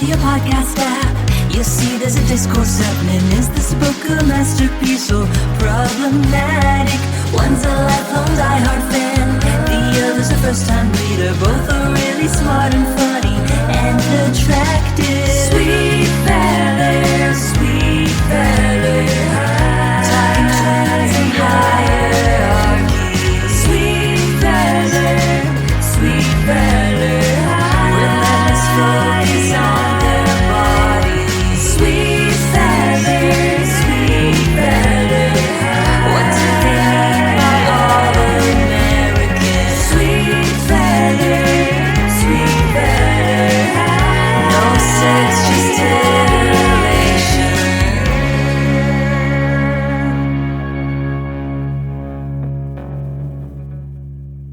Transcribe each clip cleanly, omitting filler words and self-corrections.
to your podcast app. You'll see there's a discourse happening. Is this book a masterpiece or problematic? One's a lifelong diehard fan, the other's a first-time reader. Both are really smart and funny and attractive. Sweet Valley, Sweet Valley, talking twins and hierarchy. Sweet Valley, Sweet Valley, relentless focus on their bodies. Sweet Valley, Sweet Valley, what do they mean by all American? Sweet Valley, Sweet Valley, no sex, just titillation.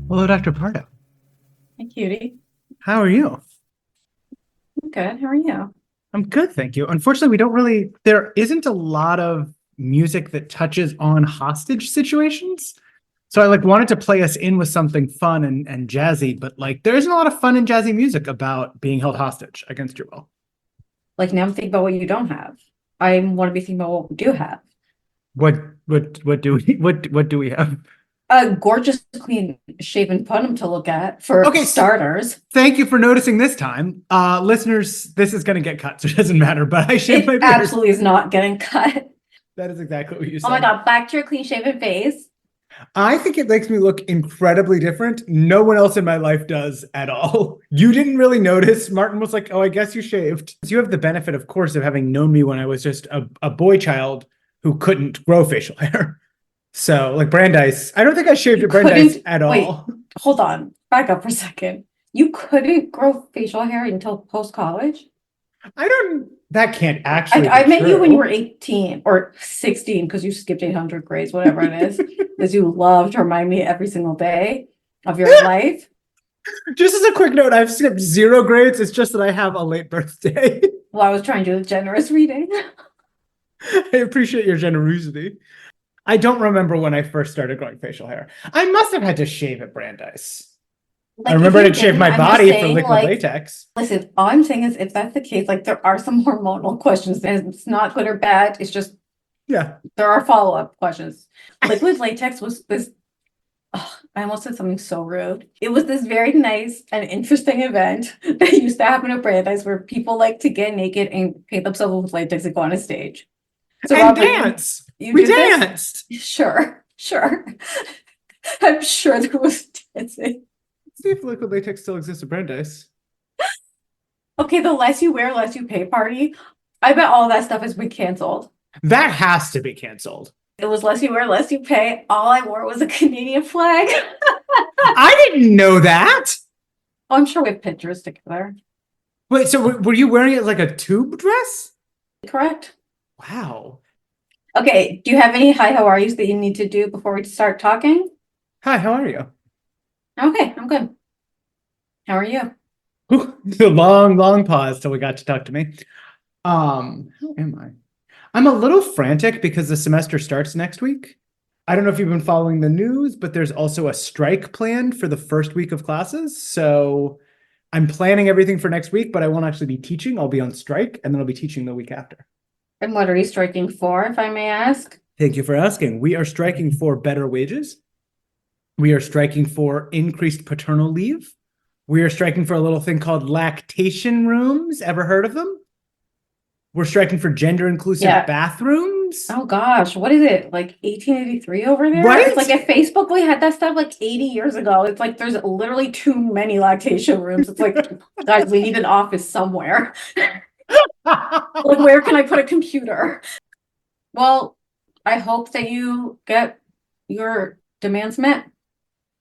Hello, Dr. Pardo. Hi, cutie. How are you? I'm good. How are you? I'm good, thank you. Unfortunately, there isn't a lot of music that touches on hostage situations. So I wanted to play us in with something fun and jazzy, but there isn't a lot of fun and jazzy music about being held hostage against your will. Now I'm thinking about what you don't have. I want to be thinking about what we do have. What do we have? A gorgeous, clean shaven pun to look at for starters. Thank you for noticing this time. Listeners, this is going to get cut, so it doesn't matter, but I shaved my beard. It absolutely is not getting cut. That is exactly what you said. Oh my God, back to your clean shaven face. I think it makes me look incredibly different. No one else in my life does at all. You didn't really notice. Martin was like, oh, I guess you shaved. You have the benefit, of course, of having known me when I was just a boy child who couldn't grow facial hair. So, Brandeis, I don't think I shaved at Brandeis at all. Wait, hold on. Back up for a second. You couldn't grow facial hair until post-college? That can't actually I be met true. you when you were 18 or 16 because you skipped 800 grades, whatever it is, because you love to remind me every single day of your life. Just as a quick note, I've skipped 0 grades. It's just that I have a late birthday. Well, I was trying to do a generous reading. I appreciate your generosity. I don't remember when I first started growing facial hair. I must have had to shave at Brandeis. I remember I had to shave my body for liquid latex. Listen, all I'm saying is if that's the case, there are some hormonal questions. And it's not good or bad. It's just, there are follow-up questions. Liquid latex was this, I almost said something so rude. It was this very nice and interesting event that used to happen at Brandeis where people like to get naked and paint themselves with latex and go on a stage. So and Robert, dance. We danced. This? Sure. I'm sure there was dancing. See if liquid latex still exists at Brandeis. Okay, the less you wear, less you pay party. I bet all that stuff has been canceled. That has to be canceled. It was less you wear, less you pay. All I wore was a Canadian flag. I didn't know that. Oh, I'm sure we have pictures together. Wait, so were you wearing it like a tube dress? Correct. Wow. Okay, do you have any hi, how are yous that you need to do before we start talking? Hi, how are you? Okay, I'm good. How are you? The long pause till we got to talk to me. How am I? I'm a little frantic because the semester starts next week. I don't know if you've been following the news, but there's also a strike planned for the first week of classes. So I'm planning everything for next week, but I won't actually be teaching. I'll be on strike, and then I'll be teaching the week after. And what are you striking for, if I may ask? Thank you for asking. We are striking for better wages. We are striking for increased paternal leave. We are striking for a little thing called lactation rooms. Ever heard of them? We're striking for gender-inclusive bathrooms. Oh gosh, what is it? 1883 over there? Right? It's at Facebook, we had that stuff 80 years ago. It's there's literally too many lactation rooms. It's guys, we need an office somewhere. Where can I put a computer? Well, I hope that you get your demands met.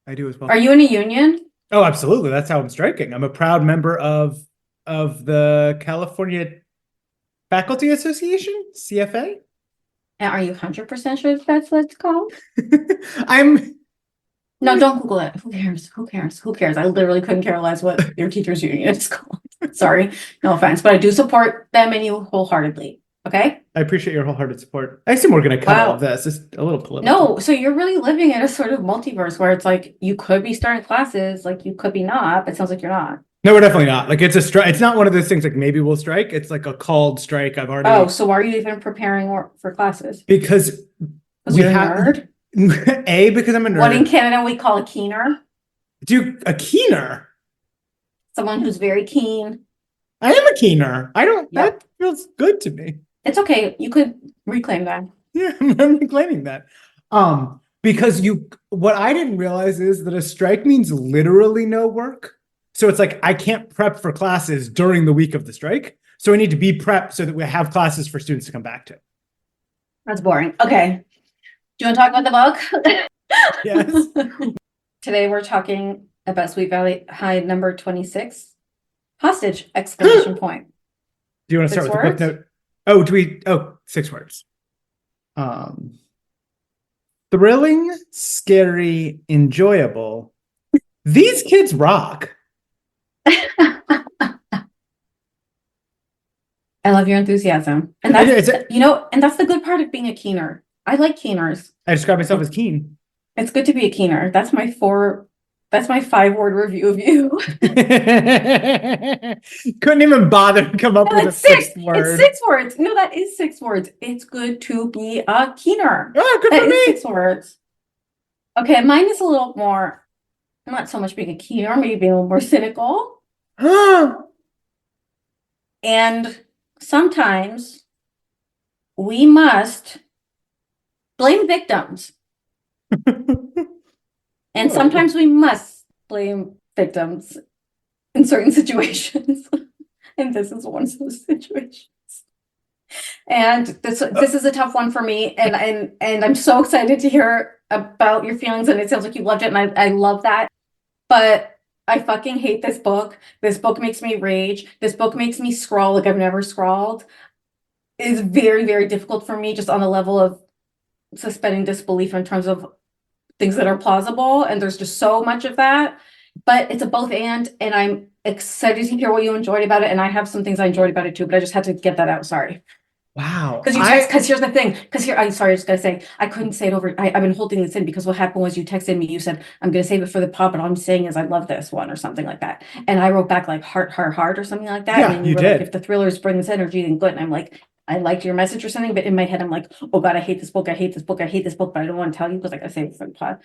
I do as well. Are you in a union? Oh, absolutely. That's how I'm striking. I'm a proud member of the California Faculty Association, CFA. And are you 100% sure that's what it's called? No, don't Google it. Who cares? I literally couldn't care less what your teacher's union is called. Sorry, no offense, but I do support them and you wholeheartedly. Okay. I appreciate your wholehearted support. I assume we're going to cut all of this. It's a little political. No, so you're really living in a sort of multiverse where it's you could be starting classes, you could be not, but it sounds like you're not. No, we're definitely not. Like, it's a strike. It's not one of those things like maybe we'll strike. It's like a called strike. I've already. Oh, so why are you even preparing for classes? Because we you're have. a nerd? Because I'm a nerd. What in Canada we call a keener? A keener? Someone who's very keen. I am a keener. I don't. Yep. That feels good to me. It's okay. You could reclaim that. Yeah, I'm reclaiming that. Because what I didn't realize is that a strike means literally no work. So it's like I can't prep for classes during the week of the strike. So I need to be prepped so that we have classes for students to come back to. That's boring. Okay. Do you want to talk about the book? Yes. Today we're talking about Sweet Valley High number 26. Hostage! Exclamation point. Do you want to start 6 with the book note? Oh, do we? Oh, 6 words. Thrilling, scary, enjoyable. These kids rock. I love your enthusiasm. And that's, and that's the good part of being a keener. I like keeners. I describe myself as keen. It's good to be a keener. That's my 5-word review of you. Couldn't even bother to come up with a 6th word. It's 6 words. No, that is 6 words. It's good to be a keener. Oh, good for me. 6 words. Okay, mine is a little more, not so much being a keener, maybe being a little more cynical. And sometimes we must blame victims. And sometimes we must blame victims in certain situations. And this is one of those situations. And this is a tough one for me. And I'm so excited to hear about your feelings. And it sounds like you loved it. And I love that. But I fucking hate this book. This book makes me rage. This book makes me scrawl like I've never scrawled. It is very, very difficult for me just on the level of suspending disbelief in terms of things that are plausible. And there's just so much of that. But it's a both and I'm excited to hear what you enjoyed about it. And I have some things I enjoyed about it too, but I just had to get that out. Sorry. Wow. Because here's the thing. I'm sorry, I was gonna say, I couldn't say it over. I've been holding this in because what happened was you texted me, you said, I'm gonna save it for the pod, but all I'm saying is I love this one or something like that. And I wrote back like heart or something like that. Yeah, and you were did. Like, if the thrillers bring this energy, then good. And I'm like, I liked your message or something, but in my head, I'm like, oh God, I hate this book. I hate this book. I hate this book, but I don't want to tell you because I gotta save it for the pod.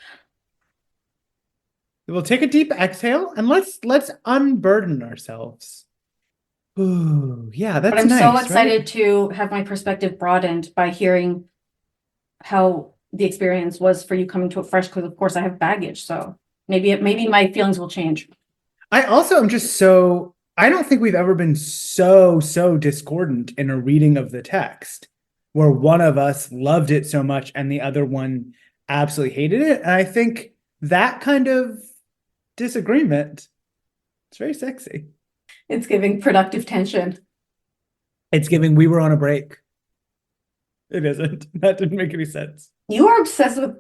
We'll take a deep exhale and let's unburden ourselves. Ooh, yeah, that's nice. But I'm so excited to have my perspective broadened by hearing how the experience was for you coming to it fresh, because of course I have baggage. So maybe my feelings will change. I also am just so, I don't think we've ever been so discordant in a reading of the text where one of us loved it so much and the other one absolutely hated it. And I think that kind of disagreement, it's very sexy. It's giving productive tension. It's giving we were on a break. It isn't. That didn't make any sense. You are obsessed with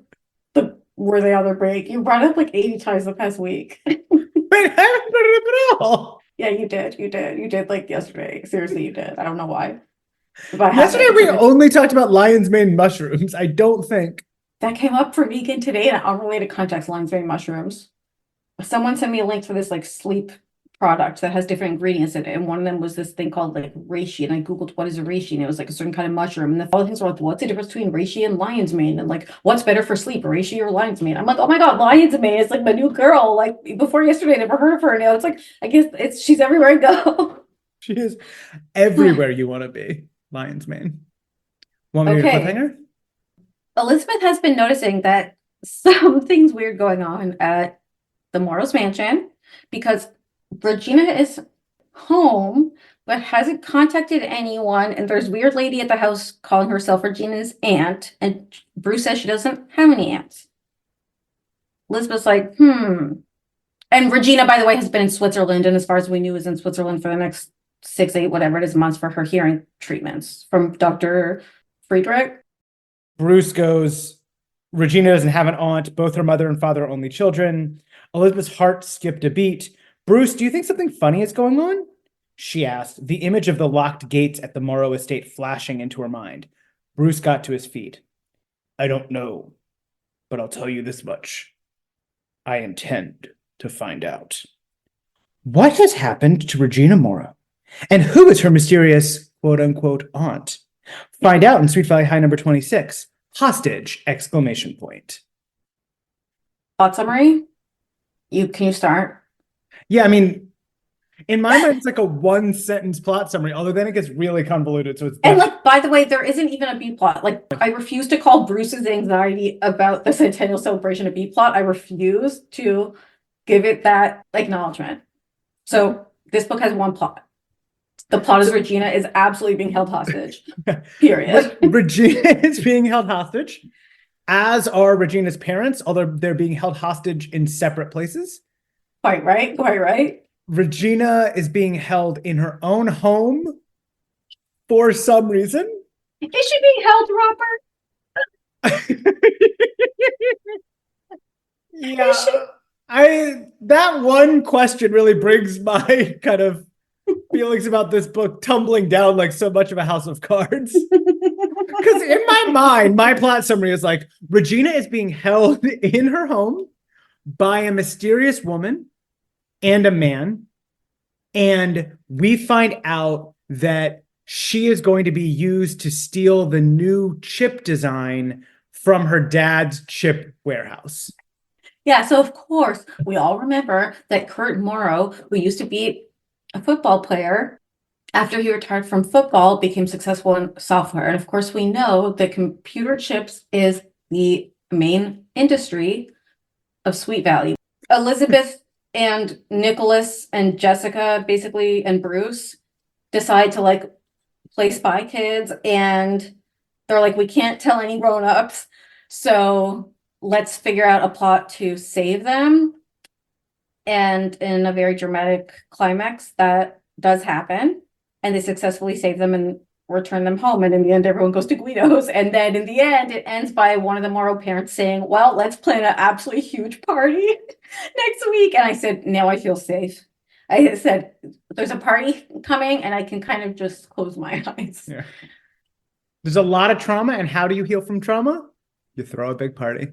the were they on their break. You brought it up like 80 times the past week. Wait, I haven't brought it up at all. Yeah, you did. You did like yesterday. Seriously, you did. I don't know why. Yesterday we only talked about lion's mane mushrooms. I don't think. That came up for vegan today in an unrelated context, lion's mane mushrooms. Someone sent me a link to this like sleep product that has different ingredients in it, and one of them was this thing called like reishi, and I googled what is a reishi, and it was like a certain kind of mushroom, and the other things were like, what's the difference between reishi and lion's mane, and like what's better for sleep, reishi or lion's mane? I'm like, oh my god, lion's mane is like my new girl. Like before yesterday I never heard of her, and now it's like I guess she's everywhere I go. She is everywhere you want to be. Lion's mane. Want me to cliffhanger? Elizabeth has been noticing that something's weird going on at the Morrow's mansion because Regina is home but hasn't contacted anyone, and there's a weird lady at the house calling herself Regina's aunt, and Bruce says she doesn't have any aunts. Elizabeth's like, And Regina, by the way, has been in Switzerland, and as far as we knew, is in Switzerland for the next 6, 8, whatever it is, months for her hearing treatments from Dr. Friedrich. Bruce goes, Regina doesn't have an aunt. Both her mother and father are only children. Elizabeth's heart skipped a beat. Bruce, do you think something funny is going on? She asked, the image of the locked gates at the Morrow estate flashing into her mind. Bruce got to his feet. I don't know, but I'll tell you this much. I intend to find out. What has happened to Regina Morrow? And who is her mysterious quote-unquote aunt? Find out in Sweet Valley High number 26. Hostage! Exclamation point. Plot summary? Can you start? Yeah, I mean, in my mind, it's like a one-sentence plot summary, although then it gets really convoluted. So it's And like, by the way, there isn't even a B plot. Like, I refuse to call Bruce's anxiety about the Centennial Celebration a B plot. I refuse to give it that acknowledgement. So this book has one plot. The plot is Regina is absolutely being held hostage. Period. Regina is being held hostage, as are Regina's parents, although they're being held hostage in separate places. Quite right. Quite right. Regina is being held in her own home for some reason. Is she being held, Robert? Yeah, that one question really brings my kind of feelings about this book tumbling down like so much of a house of cards. Because in my mind, my plot summary is like Regina is being held in her home by a mysterious woman and a man, and we find out that she is going to be used to steal the new chip design from her dad's chip warehouse. Yeah, so of course, we all remember that Kurt Morrow, who used to be a football player, after he retired from football, became successful in software. And of course, we know that computer chips is the main industry of Sweet Valley. Elizabeth and Nicholas and Jessica, basically, and Bruce decide to like play spy kids, and they're like, we can't tell any grown-ups, so let's figure out a plot to save them. And in a very dramatic climax, that does happen, and they successfully save them and return them home. And in the end, everyone goes to Guido's. And then in the end, it ends by one of the Morrow parents saying, well, let's plan an absolutely huge party next week. And I said, now I feel safe. I said, there's a party coming, and I can kind of just close my eyes. Yeah. There's a lot of trauma, and how do you heal from trauma? You throw a big party.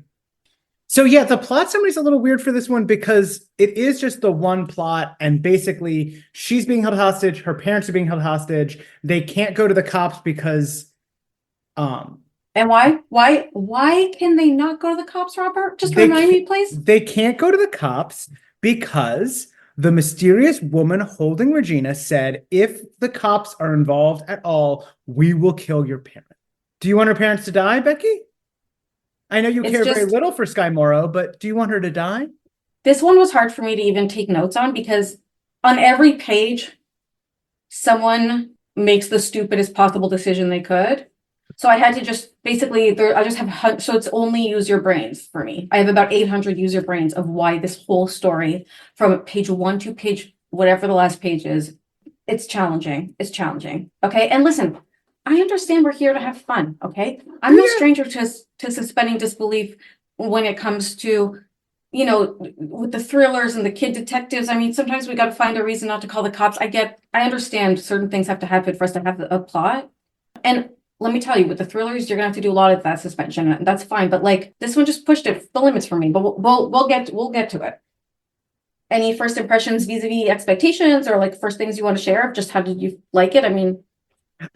So yeah, the plot summary is a little weird for this one because it is just the one plot, and basically she's being held hostage, her parents are being held hostage. They can't go to the cops because and why can they not go to the cops, Robert? Just remind me, please. They can't go to the cops because the mysterious woman holding Regina said, if the cops are involved at all, we will kill your parents. Do you want her parents to die, Becky? I know you care very little for Sky Morrow, but do you want her to die? This one was hard for me to even take notes on because on every page, someone makes the stupidest possible decision they could. So I had to just basically, I just have, so it's only use your brains for me. I have about 800 user brains of why this whole story from page 1 to page, whatever the last page is, it's challenging. It's challenging. Okay. And listen, I understand we're here to have fun, okay? I'm no stranger to suspending disbelief when it comes to, you know, with the thrillers and the kid detectives. I mean, sometimes we got to find a reason not to call the cops. I understand certain things have to happen for us to have a plot. And let me tell you, with the thrillers, you're gonna have to do a lot of that suspension, and that's fine. But like this one just pushed the limits for me. But we'll get to it. Any first impressions vis-a-vis expectations, or like first things you want to share? Just how did you like it? I mean,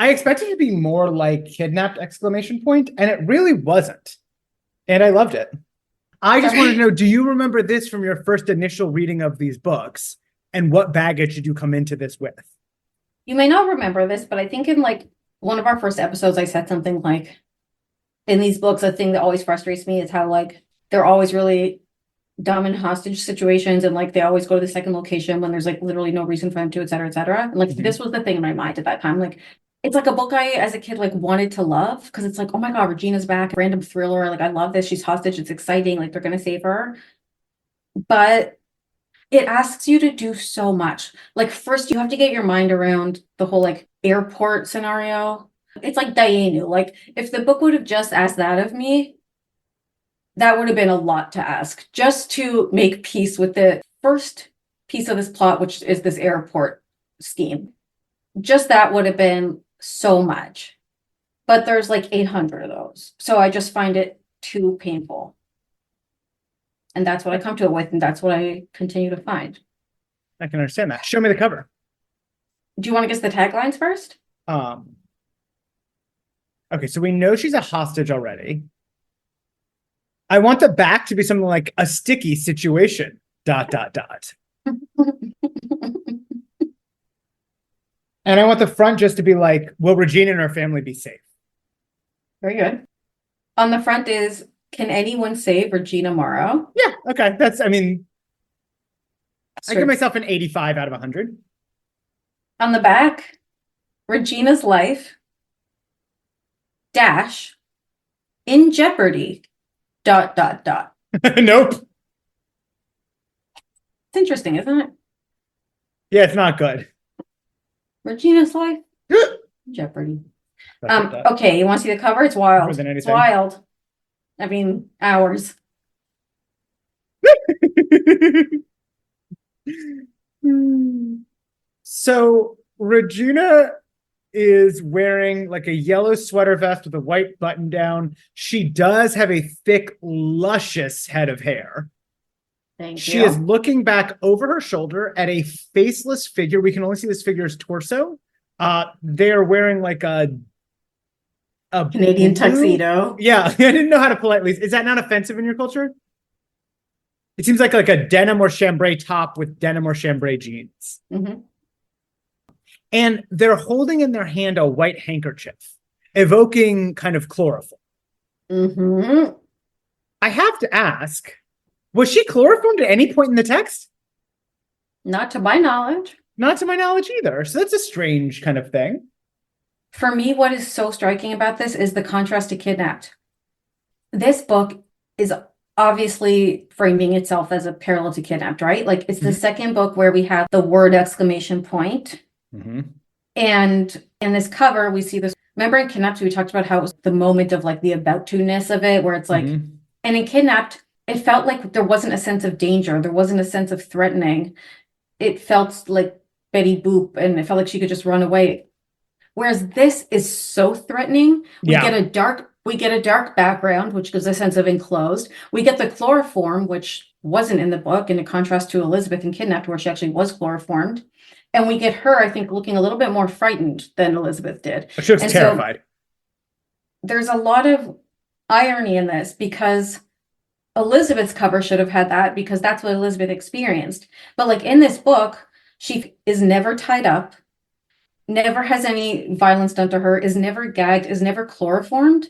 I expected it to be more like Kidnapped! Exclamation point, and it really wasn't. And I loved it. I just wanted to know, do you remember this from your first initial reading of these books? And what baggage did you come into this with? You may not remember this, but I think in like one of our first episodes, I said something like, in these books, a thing that always frustrates me is how like they're always really dumb in hostage situations, and like they always go to the second location when there's like literally no reason for them to, et cetera, et cetera. And like this was the thing in my mind at that time. Like it's like a book I, as a kid, like wanted to love because it's like, oh my God, Regina's back, random thriller. Like I love this. She's hostage. It's exciting. Like they're going to save her. But it asks you to do so much. Like first you have to get your mind around the whole like airport scenario. It's like Dayenu. Like if the book would have just asked that of me, that would have been a lot to ask just to make peace with the first piece of this plot, which is this airport scheme. Just that would have been so much, but there's like 800 of those. So I just find it too painful. And that's what I come to it with. And that's what I continue to find. I can understand that. Show me the cover. Do you want to guess the taglines first? Okay, so we know she's a hostage already. I want the back to be something like a sticky situation, ... And I want the front just to be like, will Regina and her family be safe? Very good. On the front is, can anyone save Regina Morrow? Yeah, okay. I give myself an 85 out of 100. On the back, Regina's life, in jeopardy, ... Nope. It's interesting, isn't it? Yeah, it's not good. Regina's life, jeopardy. Okay, you want to see the cover? It's wild. It's wild. I mean, hours. So Regina is wearing like a yellow sweater vest with a white button down. She does have a thick, luscious head of hair. She is looking back over her shoulder at a faceless figure. We can only see this figure's torso. They're wearing like a Canadian tuxedo. Yeah, I didn't know how to politely. Is that not offensive in your culture? It seems like a denim or chambray top with denim or chambray jeans. Mm-hmm. And they're holding in their hand a white handkerchief, evoking kind of chloroform. Mm-hmm. I have to ask, was she chloroformed at any point in the text? Not to my knowledge. Not to my knowledge either. So that's a strange kind of thing. For me, what is so striking about this is the contrast to Kidnapped. This book is obviously framing itself as a parallel to Kidnapped, right? Like it's the second book where we have the word exclamation point. Mm-hmm. And in this cover, we see this. Remember in Kidnapped, we talked about how it was the moment of like the about to-ness of it, where it's like, and in Kidnapped, it felt like there wasn't a sense of danger. There wasn't a sense of threatening. It felt like Betty Boop, and it felt like she could just run away. Whereas this is so threatening. We get a dark background, which gives a sense of enclosed. We get the chloroform, which wasn't in the book, in contrast to Elizabeth in Kidnapped, where she actually was chloroformed. And we get her, I think, looking a little bit more frightened than Elizabeth did. She was terrified. So there's a lot of irony in this because Elizabeth's cover should have had that because that's what Elizabeth experienced. But like in this book, she is never tied up, never has any violence done to her, is never gagged, is never chloroformed.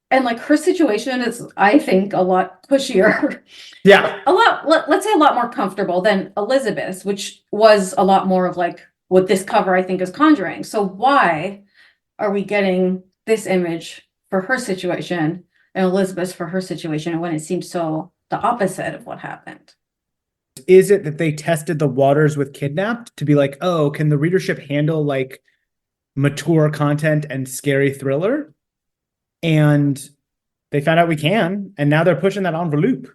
And like her situation is, I think, a lot cushier. Yeah. Let's say a lot more comfortable than Elizabeth's, which was a lot more of like what this cover, I think, is conjuring. So why are we getting this image for her situation and Elizabeth's for her situation when it seems so the opposite of what happened? Is it that they tested the waters with Kidnapped to be like, oh, can the readership handle like mature content and scary thriller? And they found out we can, and now they're pushing that envelope.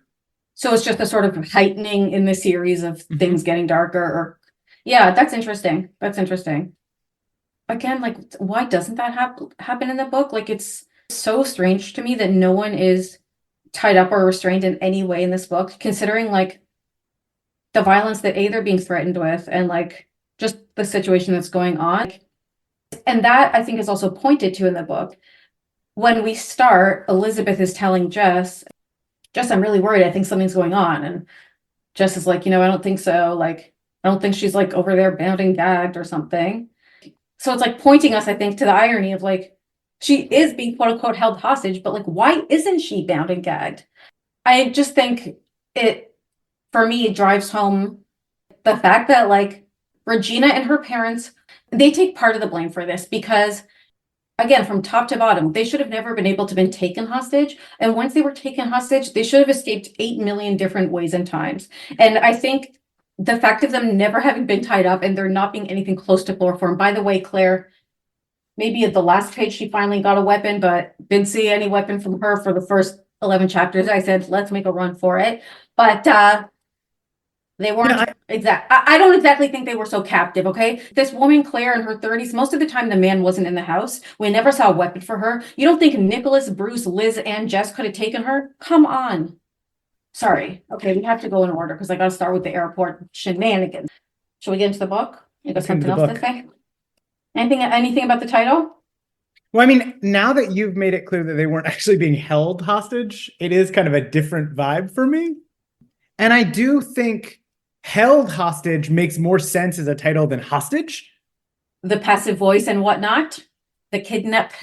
So it's just a sort of heightening in the series of things getting darker. Or yeah, that's interesting. That's interesting. Again, like, why doesn't that happen in the book? Like, it's so strange to me that no one is tied up or restrained in any way in this book, considering like the violence that they're being threatened with and like just the situation that's going on. And that I think is also pointed to in the book. When we start, Elizabeth is telling Jess, I'm really worried. I think something's going on. And Jess is like, I don't think so. Like, I don't think she's like over there bound and gagged or something. So it's like pointing us, I think, to the irony of like, she is being quote unquote held hostage, but like, why isn't she bound and gagged? I just think for me, it drives home the fact that like Regina and her parents, they take part of the blame for this because again, from top to bottom, they should have never been able to have been taken hostage. And once they were taken hostage, they should have escaped 8 million different ways and times. And I think the fact of them never having been tied up and there not being anything close to chloroform. By the way, Claire, maybe at the last page, she finally got a weapon, but didn't see any weapon from her for the first 11 chapters. I said, let's make a run for it. But they weren't I don't exactly think they were so captive, okay? This woman, Claire, in her 30s, most of the time the man wasn't in the house. We never saw a weapon for her. You don't think Nicholas, Bruce, Liz, and Jess could have taken her? Come on. Sorry. Okay, we have to go in order because I got to start with the airport shenanigans. Should we get into the book? You got Let's get into something the else to book. say? Anything about the title? Well, I mean, now that you've made it clear that they weren't actually being held hostage, it is kind of a different vibe for me. And I do think held hostage makes more sense as a title than hostage. The passive voice and whatnot. The kidnapped.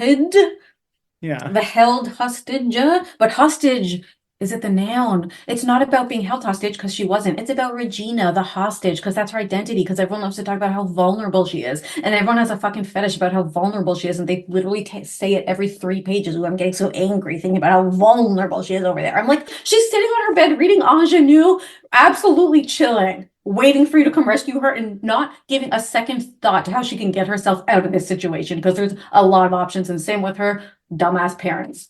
Yeah. The held hostage. But hostage, is it the noun? It's not about being held hostage because she wasn't. It's about Regina, the hostage, because that's her identity, because everyone loves to talk about how vulnerable she is. And everyone has a fucking fetish about how vulnerable she is. And they literally say it every 3 pages. Ooh, I'm getting so angry thinking about how vulnerable she is over there. I'm like, she's sitting on her bed reading Ingenue, absolutely chilling, waiting for you to come rescue her and not giving a second thought to how she can get herself out of this situation, because there's a lot of options. And same with her dumbass parents.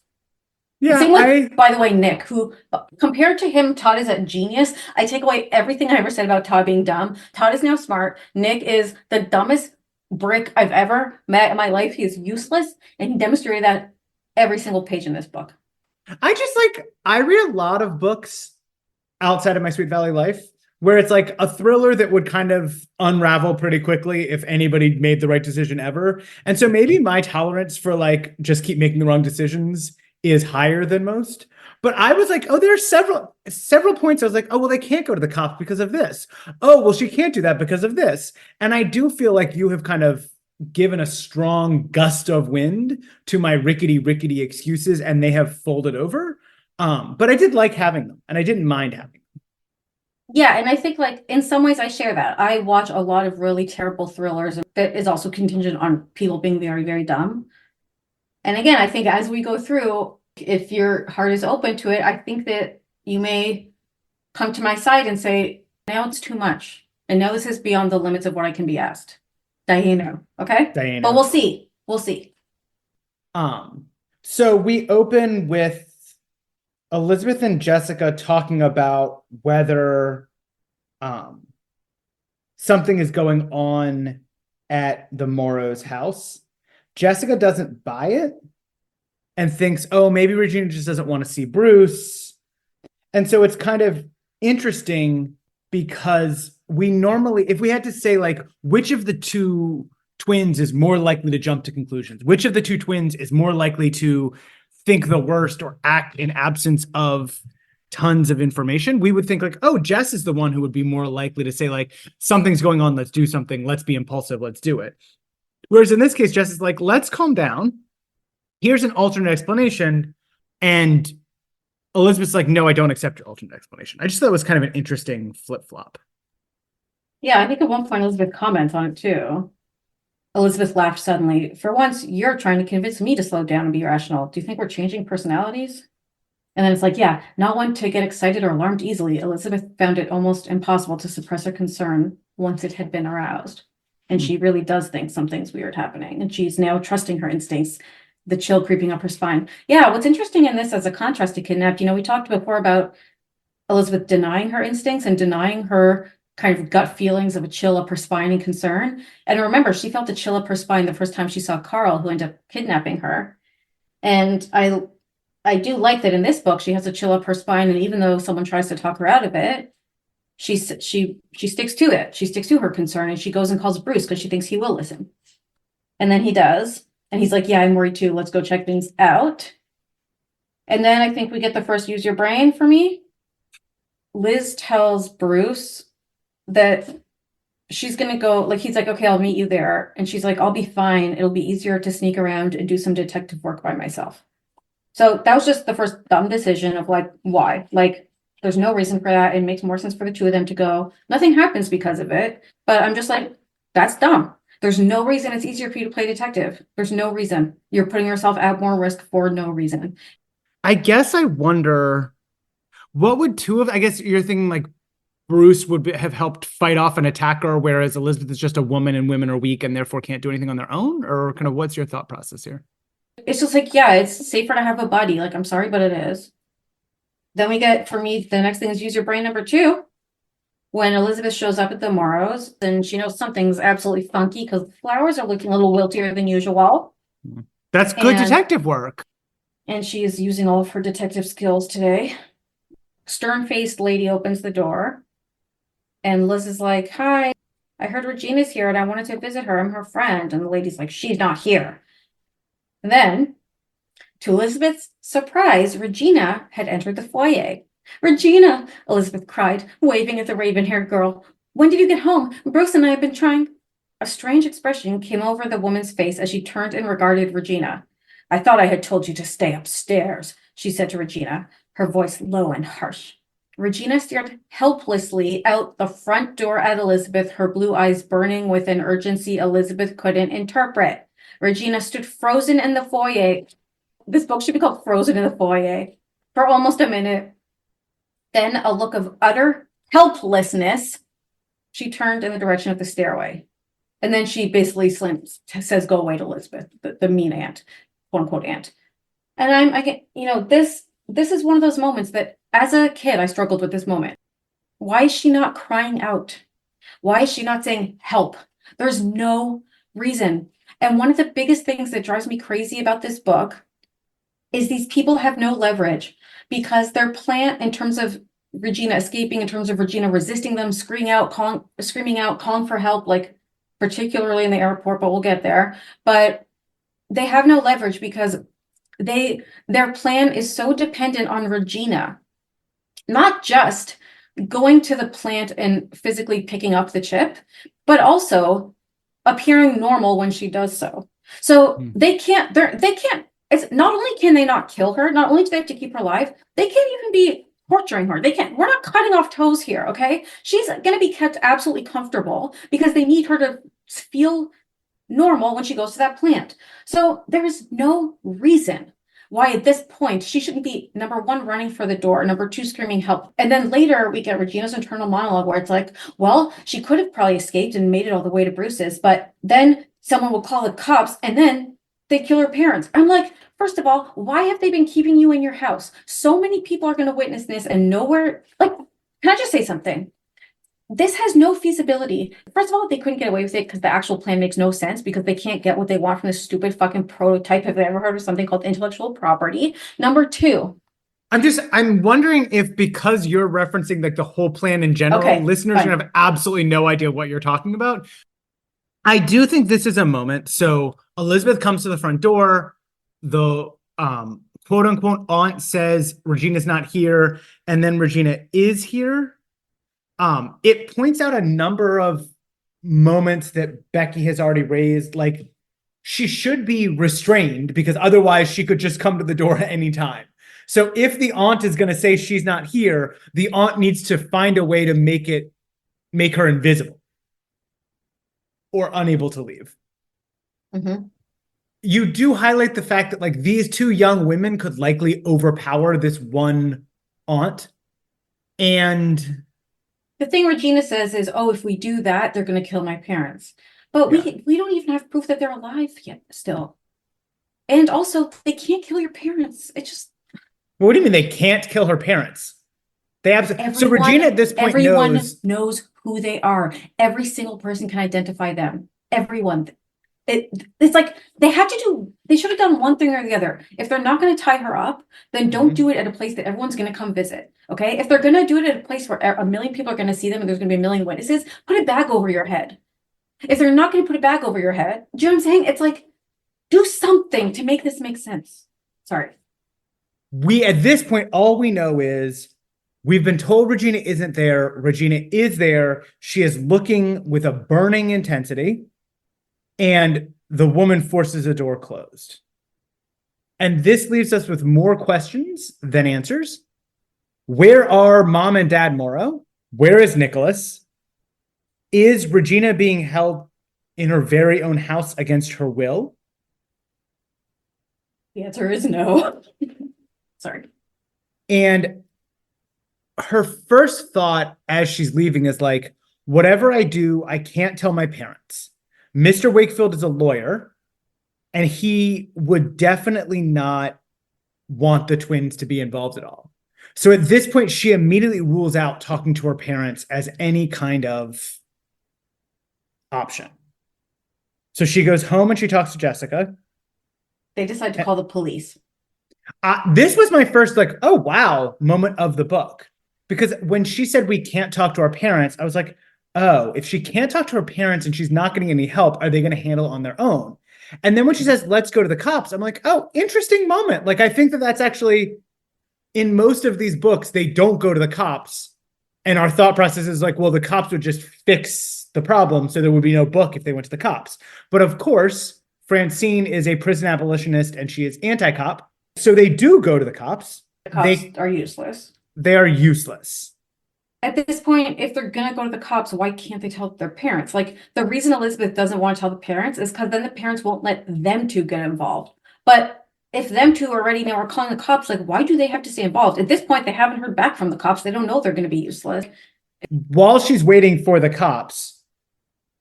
Yeah, Same with, by the way, Nick, who, compared to him, Todd is a genius. I take away everything I ever said about Todd being dumb. Todd is now smart. Nick is the dumbest brick I've ever met in my life. He is useless, and he demonstrated that every single page in this book. I read a lot of books outside of my Sweet Valley life where it's like a thriller that would kind of unravel pretty quickly if anybody made the right decision ever. And so maybe my tolerance for like just keep making the wrong decisions is higher than most. But I was like, oh, there are several points I was like, oh, well, they can't go to the cops because of this. Oh, well, she can't do that because of this. And I do feel like you have kind of given a strong gust of wind to my rickety excuses, and they have folded over. But I did like having them, and I didn't mind having them. Yeah, and I think like in some ways I share that. I watch a lot of really terrible thrillers that is also contingent on people being very, very dumb. And again, I think as we go through, if your heart is open to it, I think that you may come to my side and say, now it's too much. And now this is beyond the limits of what I can be asked. Dayenu, okay? Dayenu. But we'll see. We'll see. So we open with Elizabeth and Jessica talking about whether something is going on at the Morrow's house. Jessica doesn't buy it and thinks, oh, maybe Regina just doesn't want to see Bruce. And so it's kind of interesting because we normally, if we had to say like, which of the two twins is more likely to jump to conclusions, which of the two twins is more likely to think the worst or act in absence of tons of information, we would think like, oh, Jess is the one who would be more likely to say like, something's going on, let's do something, let's be impulsive, let's do it. Whereas in this case, Jess is like, let's calm down. Here's an alternate explanation. And Elizabeth's like, no, I don't accept your alternate explanation. I just thought it was kind of an interesting flip-flop. Yeah, I think at one point Elizabeth comments on it too. Elizabeth laughed suddenly. For once, you're trying to convince me to slow down and be rational. Do you think we're changing personalities? And then it's like, yeah, not one to get excited or alarmed easily. Elizabeth found it almost impossible to suppress her concern once it had been aroused. And she really does think something's weird happening. And she's now trusting her instincts, the chill creeping up her spine. Yeah, what's interesting in this as a contrast to Kidnapped, we talked before about Elizabeth denying her instincts and denying her kind of gut feelings of a chill up her spine and concern. And remember, she felt a chill up her spine the first time she saw Carl, who ended up kidnapping her. And I do like that in this book, she has a chill up her spine. And even though someone tries to talk her out of it, she sticks to it. She sticks to her concern, and she goes and calls Bruce because she thinks he will listen. And then he does. And he's like, yeah, I'm worried too. Let's go check things out. And then I think we get the first use your brain for me. Liz tells Bruce that she's going to go, like, he's like, okay, I'll meet you there. And she's like, I'll be fine. It'll be easier to sneak around and do some detective work by myself. So that was just the first dumb decision of like, why? Like, there's no reason for that. It makes more sense for the two of them to go. Nothing happens because of it. But I'm just like, that's dumb. There's no reason it's easier for you to play detective. There's no reason. You're putting yourself at more risk for no reason. I guess I wonder, what would I guess you're thinking like Bruce would have helped fight off an attacker, whereas Elizabeth is just a woman and women are weak and therefore can't do anything on their own? Or kind of what's your thought process here? It's just like, yeah, it's safer to have a buddy. Like, I'm sorry, but it is. Then we get, for me, the next thing is use your brain number 2. When Elizabeth shows up at the Morrows, then she knows something's absolutely funky because the flowers are looking a little wiltier than usual. That's good detective work. And she is using all of her detective skills today. Stern-faced lady opens the door. And Liz is like, hi. I heard Regina's here and I wanted to visit her. I'm her friend. And the lady's like, she's not here. And then, to Elizabeth's surprise, Regina had entered the foyer. Regina, Elizabeth cried, waving at the raven-haired girl. When did you get home? Bruce and I have been trying. A strange expression came over the woman's face as she turned and regarded Regina. I thought I had told you to stay upstairs, she said to Regina, her voice low and harsh. Regina stared helplessly out the front door at Elizabeth, her blue eyes burning with an urgency Elizabeth couldn't interpret. Regina stood frozen in the foyer. This book should be called Frozen in the Foyer, for almost a minute. Then, a look of utter helplessness, she turned in the direction of the stairway. And then she basically says, go away to Elizabeth, the mean aunt, quote unquote aunt. And this is one of those moments that as a kid, I struggled with this moment. Why is she not crying out? Why is she not saying help? There's no reason. And one of the biggest things that drives me crazy about this book is these people have no leverage because their plan in terms of Regina escaping, in terms of Regina resisting them, screaming out, calling for help, like particularly in the airport, but we'll get there. But they have no leverage because their plan is so dependent on Regina, not just going to the plant and physically picking up the chip, but also appearing normal when she does so. So they can't, it's not only can they not kill her, not only do they have to keep her alive, they can't even be torturing her. We're not cutting off toes here, okay? She's going to be kept absolutely comfortable because they need her to feel normal when she goes to that plant. So there is no reason why at this point she shouldn't be, number one, running for the door, number two, screaming help. And then later we get Regina's internal monologue where it's like, well, she could have probably escaped and made it all the way to Bruce's, but then someone will call the cops and then they kill her parents. I'm like, first of all, why have they been keeping you in your house? So many people are going to witness this and nowhere, like, can I just say something? This has no feasibility. First of all, they couldn't get away with it because the actual plan makes no sense because they can't get what they want from this stupid fucking prototype. Have they ever heard of something called intellectual property? Number two. I'm wondering if because you're referencing like the whole plan in general, listeners are gonna have absolutely no idea what you're talking about. I do think this is a moment. So Elizabeth comes to the front door. The quote unquote aunt says Regina's not here, and then Regina is here. It points out a number of moments that Becky has already raised, like she should be restrained because otherwise she could just come to the door at any time. So if the aunt is going to say she's not here, the aunt needs to find a way to make her invisible or unable to leave. Mm-hmm. You do highlight the fact that like these two young women could likely overpower this one aunt. And the thing Regina says is, oh, if we do that, they're going to kill my parents. But we don't even have proof that they're alive yet still. And also, they can't kill your parents. It's just... What do you mean they can't kill her parents? They absolutely... So Regina at this point knows who they are. Every single person can identify them. Everyone. It's like they should have done one thing or the other. If they're not going to tie her up, then don't do it at a place that everyone's going to come visit. Okay. If they're going to do it at a place where a million people are going to see them and there's going to be a million witnesses, put a bag over your head. If they're not going to put a bag over your head, do you know what I'm saying? It's like, do something to make this make sense. Sorry. At this point, all we know is we've been told Regina isn't there. Regina is there. She is looking with a burning intensity. And the woman forces the door closed. And this leaves us with more questions than answers. Where are Mom and Dad Morrow? Where is Nicholas? Is Regina being held in her very own house against her will? The answer is no. Sorry. And her first thought as she's leaving is like, whatever I do, I can't tell my parents. Mr. Wakefield is a lawyer, and he would definitely not want the twins to be involved at all. So at this point, she immediately rules out talking to her parents as any kind of option. So she goes home and she talks to Jessica. They decide to call the police. This was my first like, oh, wow, moment of the book. Because when she said we can't talk to our parents, I was like, oh, if she can't talk to her parents and she's not getting any help, are they going to handle it on their own? And then when she says, let's go to the cops, I'm like, oh, interesting moment. Like, I think that that's actually, in most of these books, they don't go to the cops. And our thought process is like, well, the cops would just fix the problem, so there would be no book if they went to the cops. But of course, Francine is a prison abolitionist and she is anti-cop. So they do go to the cops. The cops are useless. They are useless. At this point, if they're gonna go to the cops, why can't they tell their parents? Like, the reason Elizabeth doesn't want to tell the parents is because then the parents won't let them two get involved. But if them two already now are calling the cops, like, why do they have to stay involved? At this point, they haven't heard back from the cops. They don't know they're going to be useless. While she's waiting for the cops,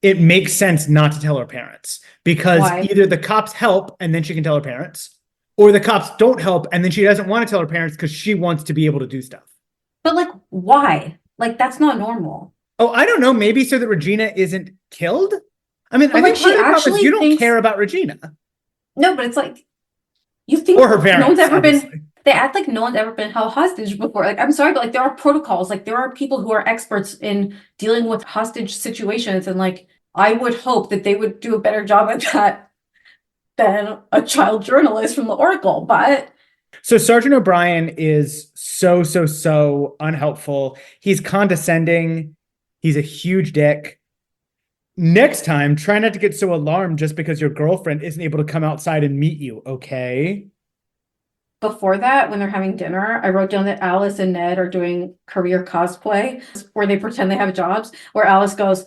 it makes sense not to tell her parents, because either the cops help and then she can tell her parents, or the cops don't help and then she doesn't want to tell her parents because she wants to be able to do stuff. But like, why? Like, that's not normal. Oh, I don't know. Maybe so that Regina isn't killed? I mean, but I think part of the problem is you don't care about Regina. No, but it's like, you think or her parents, no one's ever obviously. been, they act like no one's ever been held hostage before. Like, I'm sorry, but like, there are protocols. Like, there are people who are experts in dealing with hostage situations. And like, I would hope that they would do a better job at that than a child journalist from the Oracle. But so Sergeant O'Brien is so unhelpful. He's condescending. He's a huge dick. Next time, try not to get so alarmed just because your girlfriend isn't able to come outside and meet you, okay? Before that, when they're having dinner, I wrote down that Alice and Ned are doing career cosplay where they pretend they have jobs, where Alice goes,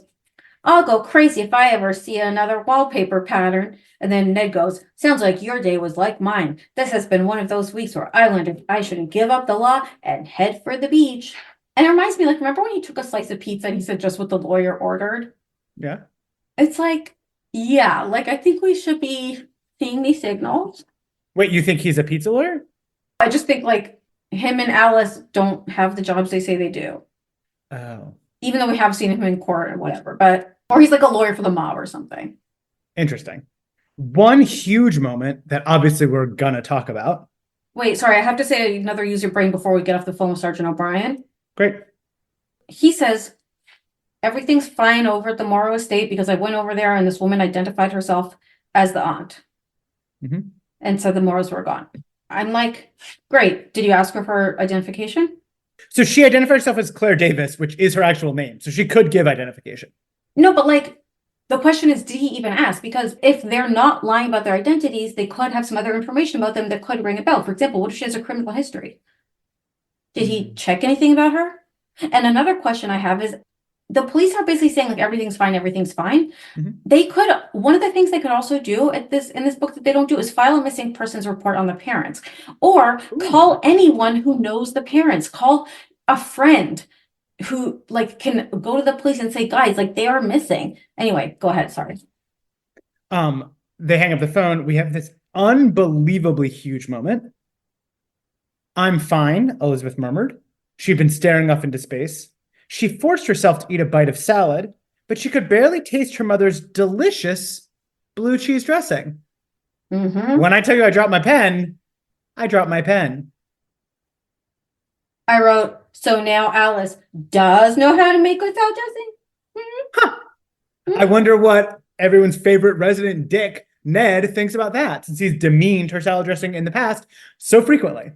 I'll go crazy if I ever see another wallpaper pattern. And then Ned goes, sounds like your day was like mine. This has been one of those weeks where I learned I shouldn't give up the law and head for the beach. And it reminds me, like, remember when he took a slice of pizza and he said just what the lawyer ordered? Yeah. It's like, yeah, like, I think we should be seeing these signals. Wait, you think he's a pizza lawyer? I just think, like, him and Alice don't have the jobs they say they do. Oh. Even though we have seen him in court and whatever, but, or he's like a lawyer for the mob or something. Interesting. One huge moment that obviously we're gonna talk about. Wait, sorry, I have to say another use your brain before we get off the phone with Sergeant O'Brien. Great. He says, everything's fine over at the Morrow estate because I went over there and this woman identified herself as the aunt. Mm-hmm. And said the Morrows were gone. I'm like, great. Did you ask her for identification? So she identified herself as Claire Davis, which is her actual name. So she could give identification. No, but like, the question is, did he even ask? Because if they're not lying about their identities, they could have some other information about them that could ring a bell. For example, what if she has a criminal history? Did he check anything about her? And another question I have is, the police are basically saying like everything's fine, everything's fine. Mm-hmm. They could, one of the things they could also do in this book that they don't do is file a missing persons report on the parents, or call anyone who knows the parents. Call a friend who like can go to the police and say, guys, like they are missing. Anyway, go ahead. Sorry. They hang up the phone. We have this unbelievably huge moment. I'm fine, Elizabeth murmured. She'd been staring off into space. She forced herself to eat a bite of salad, but she could barely taste her mother's delicious blue cheese dressing. Mm-hmm. When I tell you I dropped my pen, I dropped my pen. I wrote, so now Alice does know how to make good salad dressing? Mm-hmm. Huh. Mm-hmm. I wonder what everyone's favorite resident dick, Ned, thinks about that, since he's demeaned her salad dressing in the past so frequently.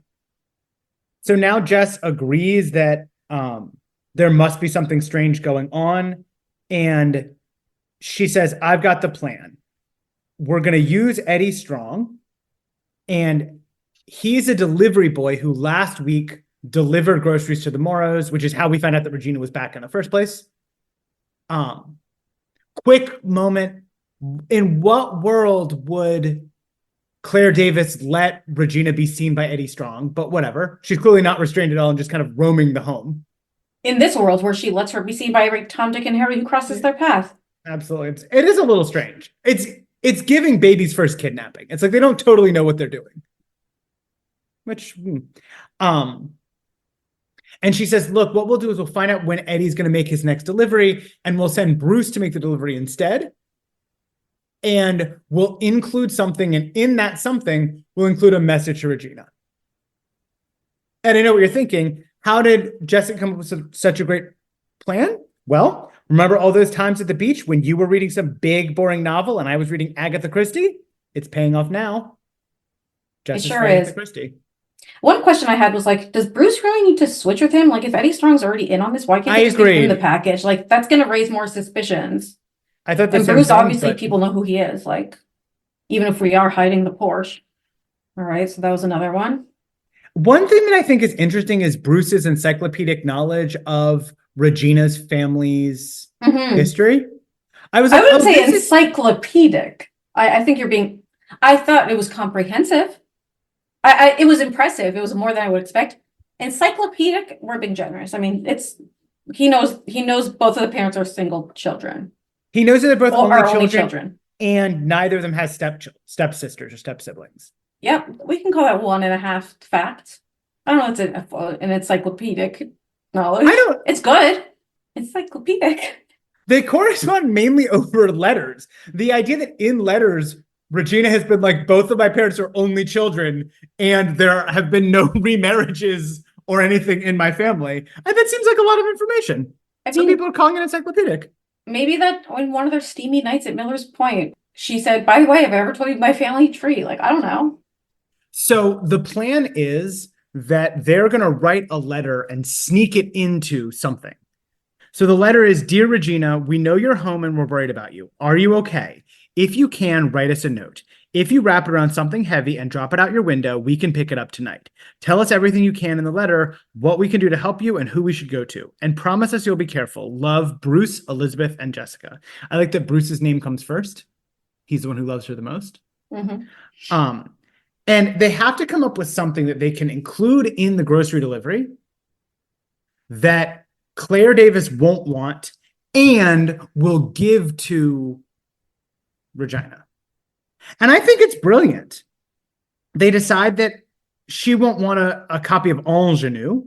So now Jess agrees that there must be something strange going on. And she says, I've got the plan. We're going to use Eddie Strong. And he's a delivery boy who last week delivered groceries to the Morrows, which is how we found out that Regina was back in the first place. Quick moment. In what world would Claire Davis let Regina be seen by Eddie Strong? But whatever. She's clearly not restrained at all and just kind of roaming the home. In this world where she lets her be seen by every Tom, Dick, and Harry who crosses their path. Absolutely. It is a little strange. It's giving baby's first kidnapping. It's like they don't totally know what they're doing. And she says, look, what we'll do is we'll find out when Eddie's going to make his next delivery, and we'll send Bruce to make the delivery instead. And we'll include something, and in that something, we'll include a message to Regina. And I know what you're thinking. How did Jessica come up with such a great plan? Well, Remember all those times at the beach when you were reading some big, boring novel and I was reading Agatha Christie? It's paying off now. Justice for Agatha Christie. One question I had was like, does Bruce really need to switch with him? Like, if Eddie Strong's already in on this, why can't they just give him the package? Like, that's going to raise more suspicions. I thought and Bruce, obviously, people know who he is. Like, even if we are hiding the Porsche. All right, so that was another one. One thing that I think is interesting is Bruce's encyclopedic knowledge of Regina's family's history. I wouldn't say encyclopedic. I think you're being. I thought it was comprehensive. It was impressive. It was more than I would expect. Encyclopedic, we're being generous. I mean, he knows both of the parents are single children. He knows that they're both only children, and neither of them has stepsisters or step siblings. Yep, we can call that 1.5 facts. I don't know if it's an encyclopedic knowledge. It's good. Encyclopedic. They correspond mainly over letters. The idea that in letters, Regina has been like, both of my parents are only children, and there have been no remarriages or anything in my family. And that seems like a lot of information. Some people are calling it encyclopedic. Maybe that on one of their steamy nights at Miller's Point, she said, by the way, have I ever told you my family tree? Like, I don't know. So the plan is that they're going to write a letter and sneak it into something. So the letter is, Dear Regina, we know you're home and we're worried about you. Are you okay? If you can, write us a note. If you wrap it around something heavy and drop it out your window, we can pick it up tonight. Tell us everything you can in the letter, what we can do to help you, and who we should go to. And promise us you'll be careful. Love, Bruce, Elizabeth, and Jessica. I like that Bruce's name comes first. He's the one who loves her the most. And they have to come up with something that they can include in the grocery delivery that Claire Davis won't want and will give to Regina. And I think it's brilliant. They decide that she won't want a copy of Ingenue.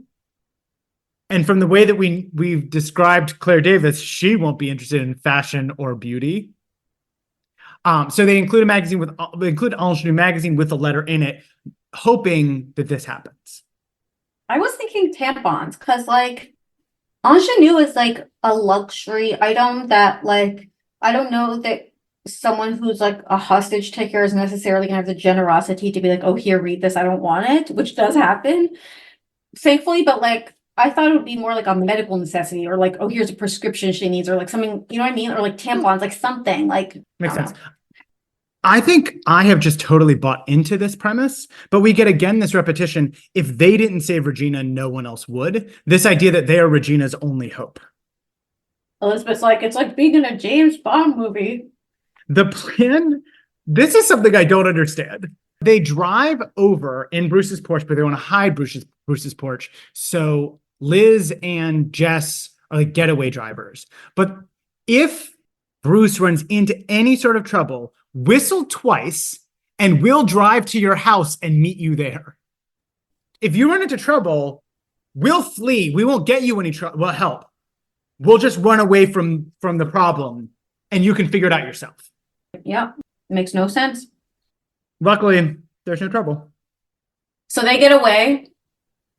And from the way that we've described Claire Davis, she won't be interested in fashion or beauty. So they include Ingenue magazine with a letter in it, hoping that this happens. I was thinking tampons, because like Ingenue is like a luxury item that like I don't know that someone who's like a hostage taker is necessarily gonna have the generosity to be like, oh, here, read this, I don't want it, which does happen, thankfully, but like I thought it would be more like a medical necessity, or like, oh, here's a prescription she needs, or like something, you know what I mean? Or like tampons, like something like. Makes sense. I think I have just totally bought into this premise, but we get again this repetition. If they didn't save Regina, no one else would. This idea that they are Regina's only hope. Elizabeth's like, it's like being in a James Bond movie. The plan, this is something I don't understand. They drive over in Bruce's Porsche, but they want to hide Bruce's Porsche. So Liz and Jess are like getaway drivers. But if Bruce runs into any sort of trouble, whistle twice and we'll drive to your house and meet you there. If you run into trouble, we'll flee. We won't get you any help. We'll just run away from the problem and you can figure it out yourself. Yeah, makes no sense. Luckily, there's no trouble. So they get away,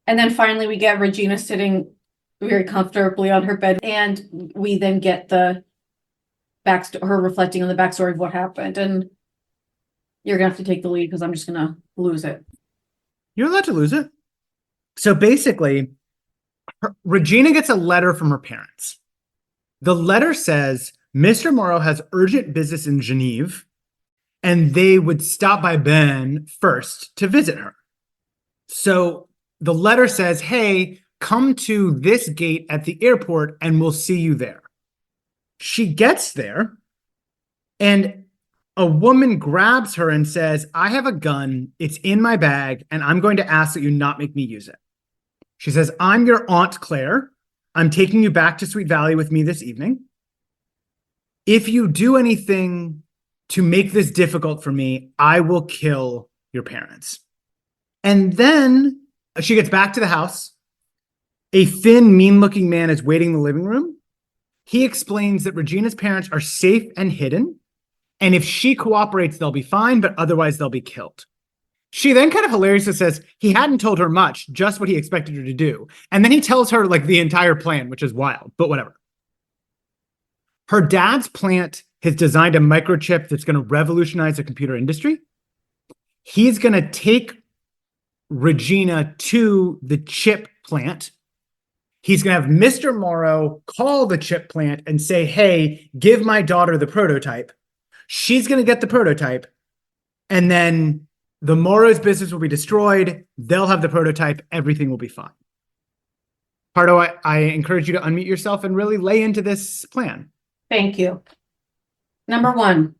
and then finally we get Regina sitting very comfortably on her bed, and we then get the her reflecting on the backstory of what happened. And you're gonna have to take the lead because I'm just gonna lose it. You're allowed to lose it. So basically, Regina gets a letter from her parents. The letter says Mr. Morrow has urgent business in Geneva, and they would stop by Ben first to visit her. So the letter says, hey, come to this gate at the airport and we'll see you there. She gets there and a woman grabs her and says, I have a gun. It's in my bag and I'm going to ask that you not make me use it. She says, I'm your Aunt Claire. I'm taking you back to Sweet Valley with me this evening. If you do anything to make this difficult for me, I will kill your parents. And then she gets back to the house. A thin, mean-looking man is waiting in the living room. He explains that Regina's parents are safe and hidden, and if she cooperates, they'll be fine, but otherwise they'll be killed. She then kind of hilariously says he hadn't told her much, just what he expected her to do. And then he tells her like the entire plan, which is wild, but whatever. Her dad's plant has designed a microchip that's going to revolutionize the computer industry. He's going to take Regina to the chip plant. He's going to have Mr. Morrow call the chip plant and say, hey, give my daughter the prototype. She's going to get the prototype. And then the Morrow's business will be destroyed. They'll have the prototype. Everything will be fine. Pardo, I encourage you to unmute yourself and really lay into this plan. Thank you. Number one,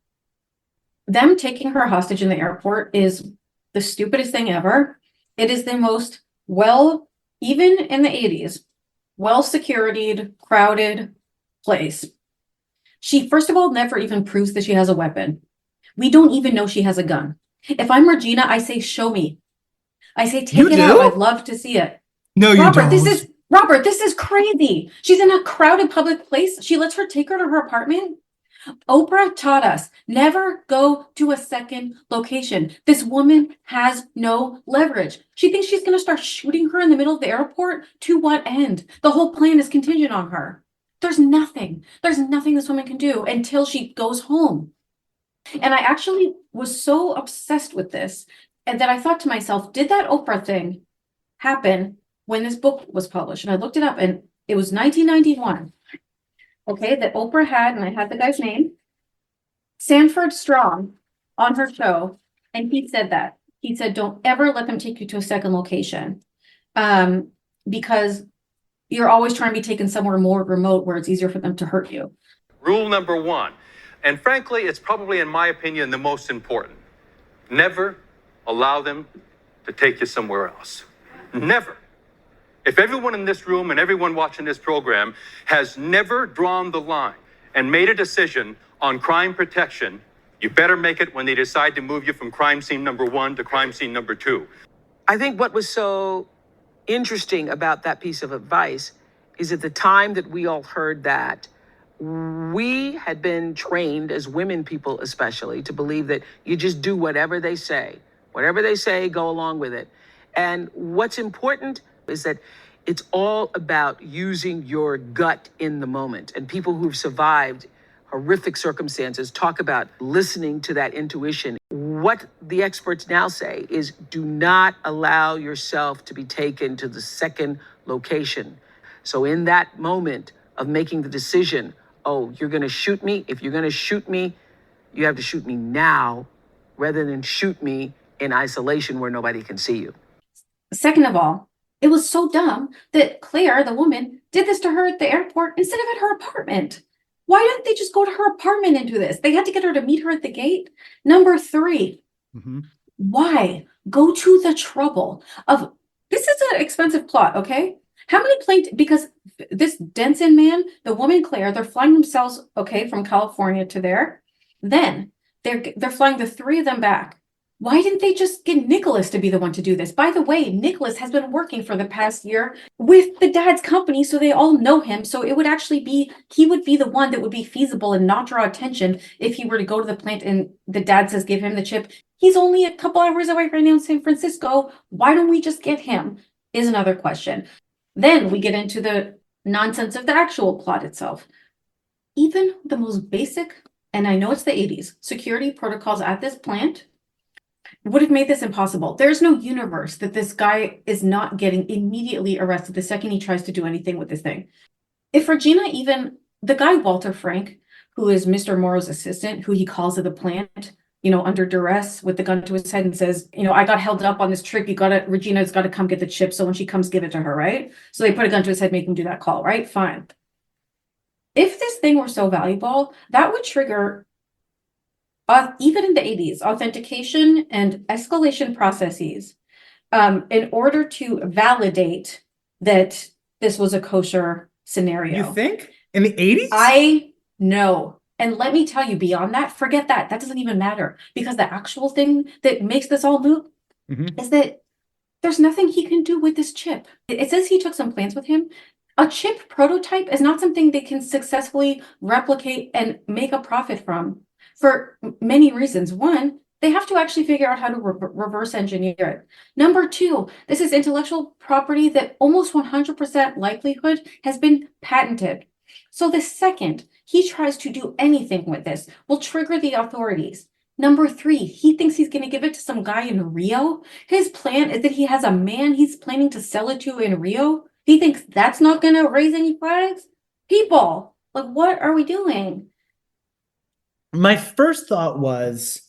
them taking her hostage in the airport is the stupidest thing ever. It is the most even in the 80s, well-securityed, crowded place. She, first of all, never even proves that she has a weapon. We don't even know she has a gun. If I'm Regina, I say, show me. I say, take it out. I'd love to see it. No, you don't. Robert, this is crazy. She's in a crowded public place. She lets her take her to her apartment. Oprah taught us never go to a second location. This woman has no leverage. She thinks she's going to start shooting her in the middle of the airport. To what end? The whole plan is contingent on her. There's nothing this woman can do until she goes home. And I actually was so obsessed with this and that I thought to myself, did that Oprah thing happen when this book was published? And I looked it up and it was 1991. Okay, that Oprah had, and I had the guy's name, Sanford Strong, on her show. And he said that. He said, don't ever let them take you to a second location. Because you're always trying to be taken somewhere more remote where it's easier for them to hurt you. Rule number one, and frankly, it's probably, in my opinion, the most important. Never allow them to take you somewhere else. Never. If everyone in this room and everyone watching this program has never drawn the line and made a decision on crime protection, you better make it when they decide to move you from crime scene number 1 to crime scene number 2. I think what was so interesting about that piece of advice is at the time that we all heard that, we had been trained as women people especially to believe that you just do whatever they say. Whatever they say, go along with it. And what's important is that it's all about using your gut in the moment. And people who've survived horrific circumstances talk about listening to that intuition. What the experts now say is do not allow yourself to be taken to the second location. So in that moment of making the decision, oh, you're going to shoot me. If you're going to shoot me, you have to shoot me now rather than shoot me in isolation where nobody can see you. Second of all, it was so dumb that Claire, the woman, did this to her at the airport instead of at her apartment. Why didn't they just go to her apartment and do this? They had to get her to meet her at the gate. Number 3, why go to the trouble of, this is an expensive plot, okay? How many planes, because this Denson man, the woman Claire, they're flying themselves, okay, from California to there. Then they're flying the 3 of them back. Why didn't they just get Nicholas to be the one to do this? By the way, Nicholas has been working for the past year with the dad's company, so they all know him. So it would actually be, he would be the one that would be feasible and not draw attention if he were to go to the plant and the dad says, give him the chip. He's only a couple hours away right now in San Francisco. Why don't we just get him? Is another question. Then we get into the nonsense of the actual plot itself. Even the most basic, and I know it's the 80s, security protocols at this plant would have made this impossible. There's no universe that this guy is not getting immediately arrested the second he tries to do anything with this thing. If Regina, even the guy Walter Frank, who is Mr. Morrow's assistant, who he calls at the plant, under duress with the gun to his head and says, I got held up on this trip. Regina's got to come get the chip. So when she comes, give it to her, right? So they put a gun to his head, make him do that call, right? Fine. If this thing were so valuable, that would trigger even in the 80s, authentication and escalation processes in order to validate that this was a kosher scenario. You think? In the 80s? I know. And let me tell you, beyond that, forget that. That doesn't even matter. Because the actual thing that makes this all moot is that there's nothing he can do with this chip. It says he took some plans with him. A chip prototype is not something they can successfully replicate and make a profit from. For many reasons. One, they have to actually figure out how to reverse engineer it. Number 2, this is intellectual property that almost 100% likelihood has been patented. So the second he tries to do anything with this will trigger the authorities. Number 3, he thinks he's going to give it to some guy in Rio. His plan is that he has a man he's planning to sell it to in Rio. He thinks that's not going to raise any flags. People, like, what are we doing? My first thought was,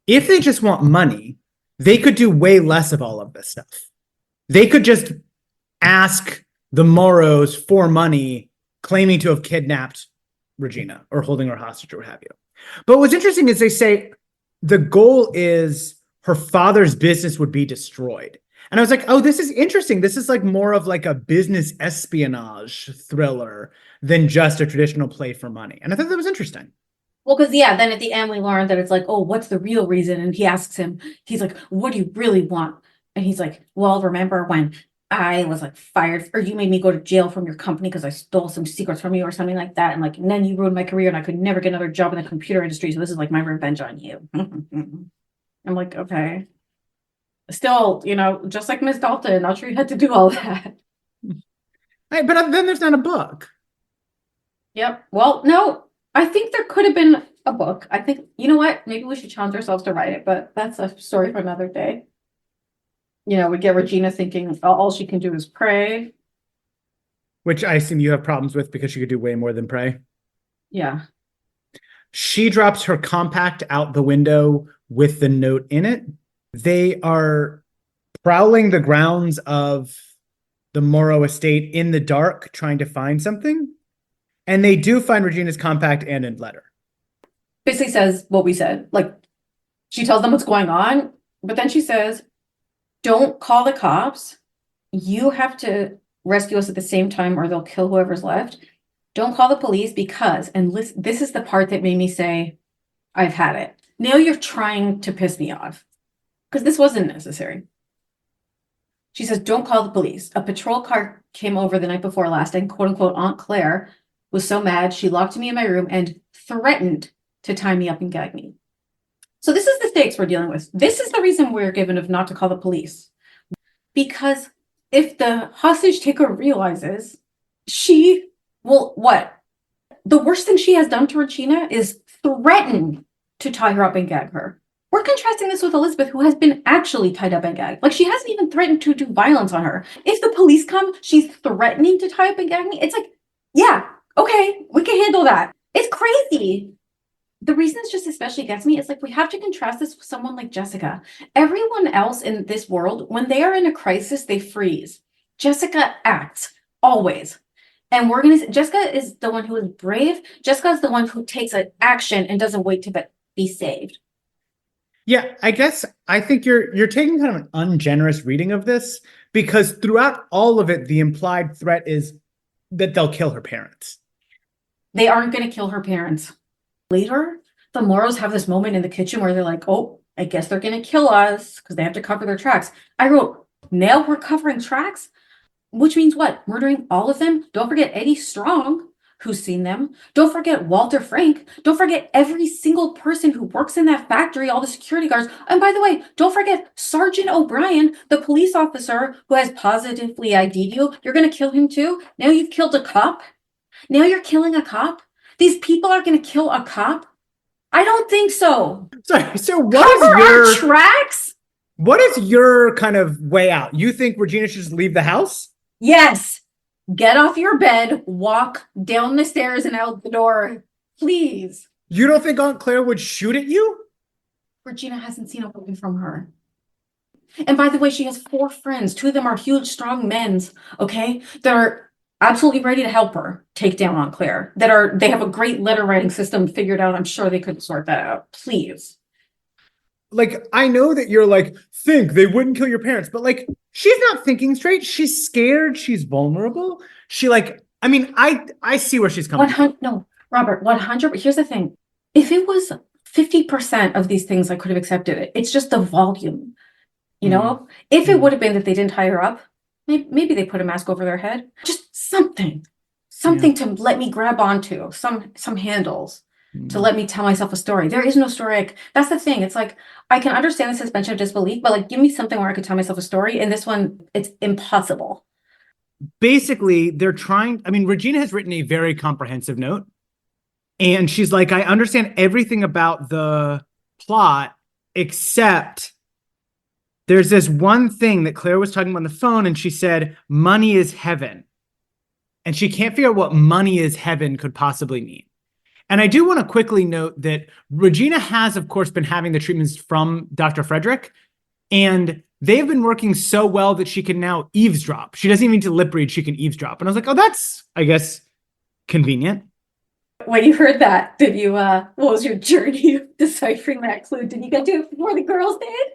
if they just want money, they could do way less of all of this stuff. They could just ask the Moros for money, claiming to have kidnapped Regina or holding her hostage or what have you. But what's interesting is they say the goal is her father's business would be destroyed. And I was like, oh, this is interesting. This is like more of like a business espionage thriller than just a traditional play for money. And I thought that was interesting. Well, because yeah, then at the end we learned that it's like, oh, what's the real reason? And he asks him, he's like, what do you really want? And he's like, well, remember when I was like fired, or you made me go to jail from your company because I stole some secrets from you or something like that. And like, and then you ruined my career and I could never get another job in the computer industry. So this is like my revenge on you. I'm like, okay. Still, you know, just like Miss Dalton, not sure you had to do all that. Hey, but then there's not a book. Yep. Well, no, I think there could have been a book. I think, you know what? Maybe we should challenge ourselves to write it, but that's a story for another day. You know, we get Regina thinking all she can do is pray. Which I assume you have problems with because she could do way more than pray. Yeah. She drops her compact out the window with the note in it. They are prowling the grounds of the Moro estate in the dark, trying to find something. And they do find Regina's compact and a letter. Basically says what we said. Like, she tells them what's going on, but then she says, don't call the cops. You have to rescue us at the same time or they'll kill whoever's left. Don't call the police because, and listen, this is the part that made me say, I've had it. Now you're trying to piss me off because this wasn't necessary. She says, don't call the police. A patrol car came over the night before last and quote unquote Aunt Claire was so mad she locked me in my room and threatened to tie me up and gag me. So this is the stakes we're dealing with. This is the reason we're given of not to call the police. Because if the hostage taker realizes she will, what? The worst thing she has done to Regina is threaten to tie her up and gag her. We're contrasting this with Elizabeth, who has been actually tied up and gagged. Like, she hasn't even threatened to do violence on her. If the police come, she's threatening to tie up and gag me. It's like, yeah, okay, we can handle that. It's crazy. The reason it just especially gets me is like, we have to contrast this with someone like Jessica. Everyone else in this world, when they are in a crisis, they freeze. Jessica acts, always. And Jessica is the one who is brave. Jessica is the one who takes an action and doesn't wait to be saved. Yeah, I guess I think you're taking kind of an ungenerous reading of this because throughout all of it, the implied threat is that they'll kill her parents. They aren't going to kill her parents. Later, the Moros have this moment in the kitchen where they're like, oh, I guess they're going to kill us because they have to cover their tracks. I wrote, now we're covering tracks, which means what? Murdering all of them? Don't forget Eddie Strong, who's seen them. Don't forget Walter Frank. Don't forget every single person who works in that factory, all the security guards. And by the way, don't forget Sergeant O'Brien, the police officer who has positively ID'd you. You're going to kill him too? Now you've killed a cop? Now you're killing a cop? These people are going to kill a cop? I don't think so. Sorry, so Cover our tracks? What is your kind of way out? You think Regina should just leave the house? Yes. Get off your bed, walk down the stairs and out the door, please. You don't think Aunt Claire would shoot at you? Regina hasn't seen a weapon from her. And by the way, she has 4 friends. 2 of them are huge, strong men, okay? That are absolutely ready to help her take down Aunt Claire. They have a great letter writing system figured out. I'm sure they could sort that out. Please. Like, I know that you're like, think they wouldn't kill your parents, but like, she's not thinking straight. She's scared. She's vulnerable. She like, I mean, I see where she's coming from. No, Robert, 100. Here's the thing. If it was 50% of these things, I could have accepted it. It's just the volume, you know? If it would have been that they didn't tie her up, maybe they put a mask over their head. Just something to let me grab onto, some handles to let me tell myself a story. There is no story. That's the thing. It's like, I can understand the suspension of disbelief, but like, give me something where I could tell myself a story. And this one, it's impossible. basically they're trying, Regina has written a very comprehensive note, and she's like, I understand everything about the plot, except there's this one thing that Claire was talking about on the phone, and she said, money is heaven. And she can't figure out what money is heaven could possibly mean. And I do want to quickly note that Regina has, of course, been having the treatments from Dr. Frederick, and they've been working so well that she can now eavesdrop. She doesn't even need to lip read, she can eavesdrop. And I was like, oh, that's, I guess, convenient. When you heard that, did you, what was your journey of deciphering that clue? Did you get to it before the girls did?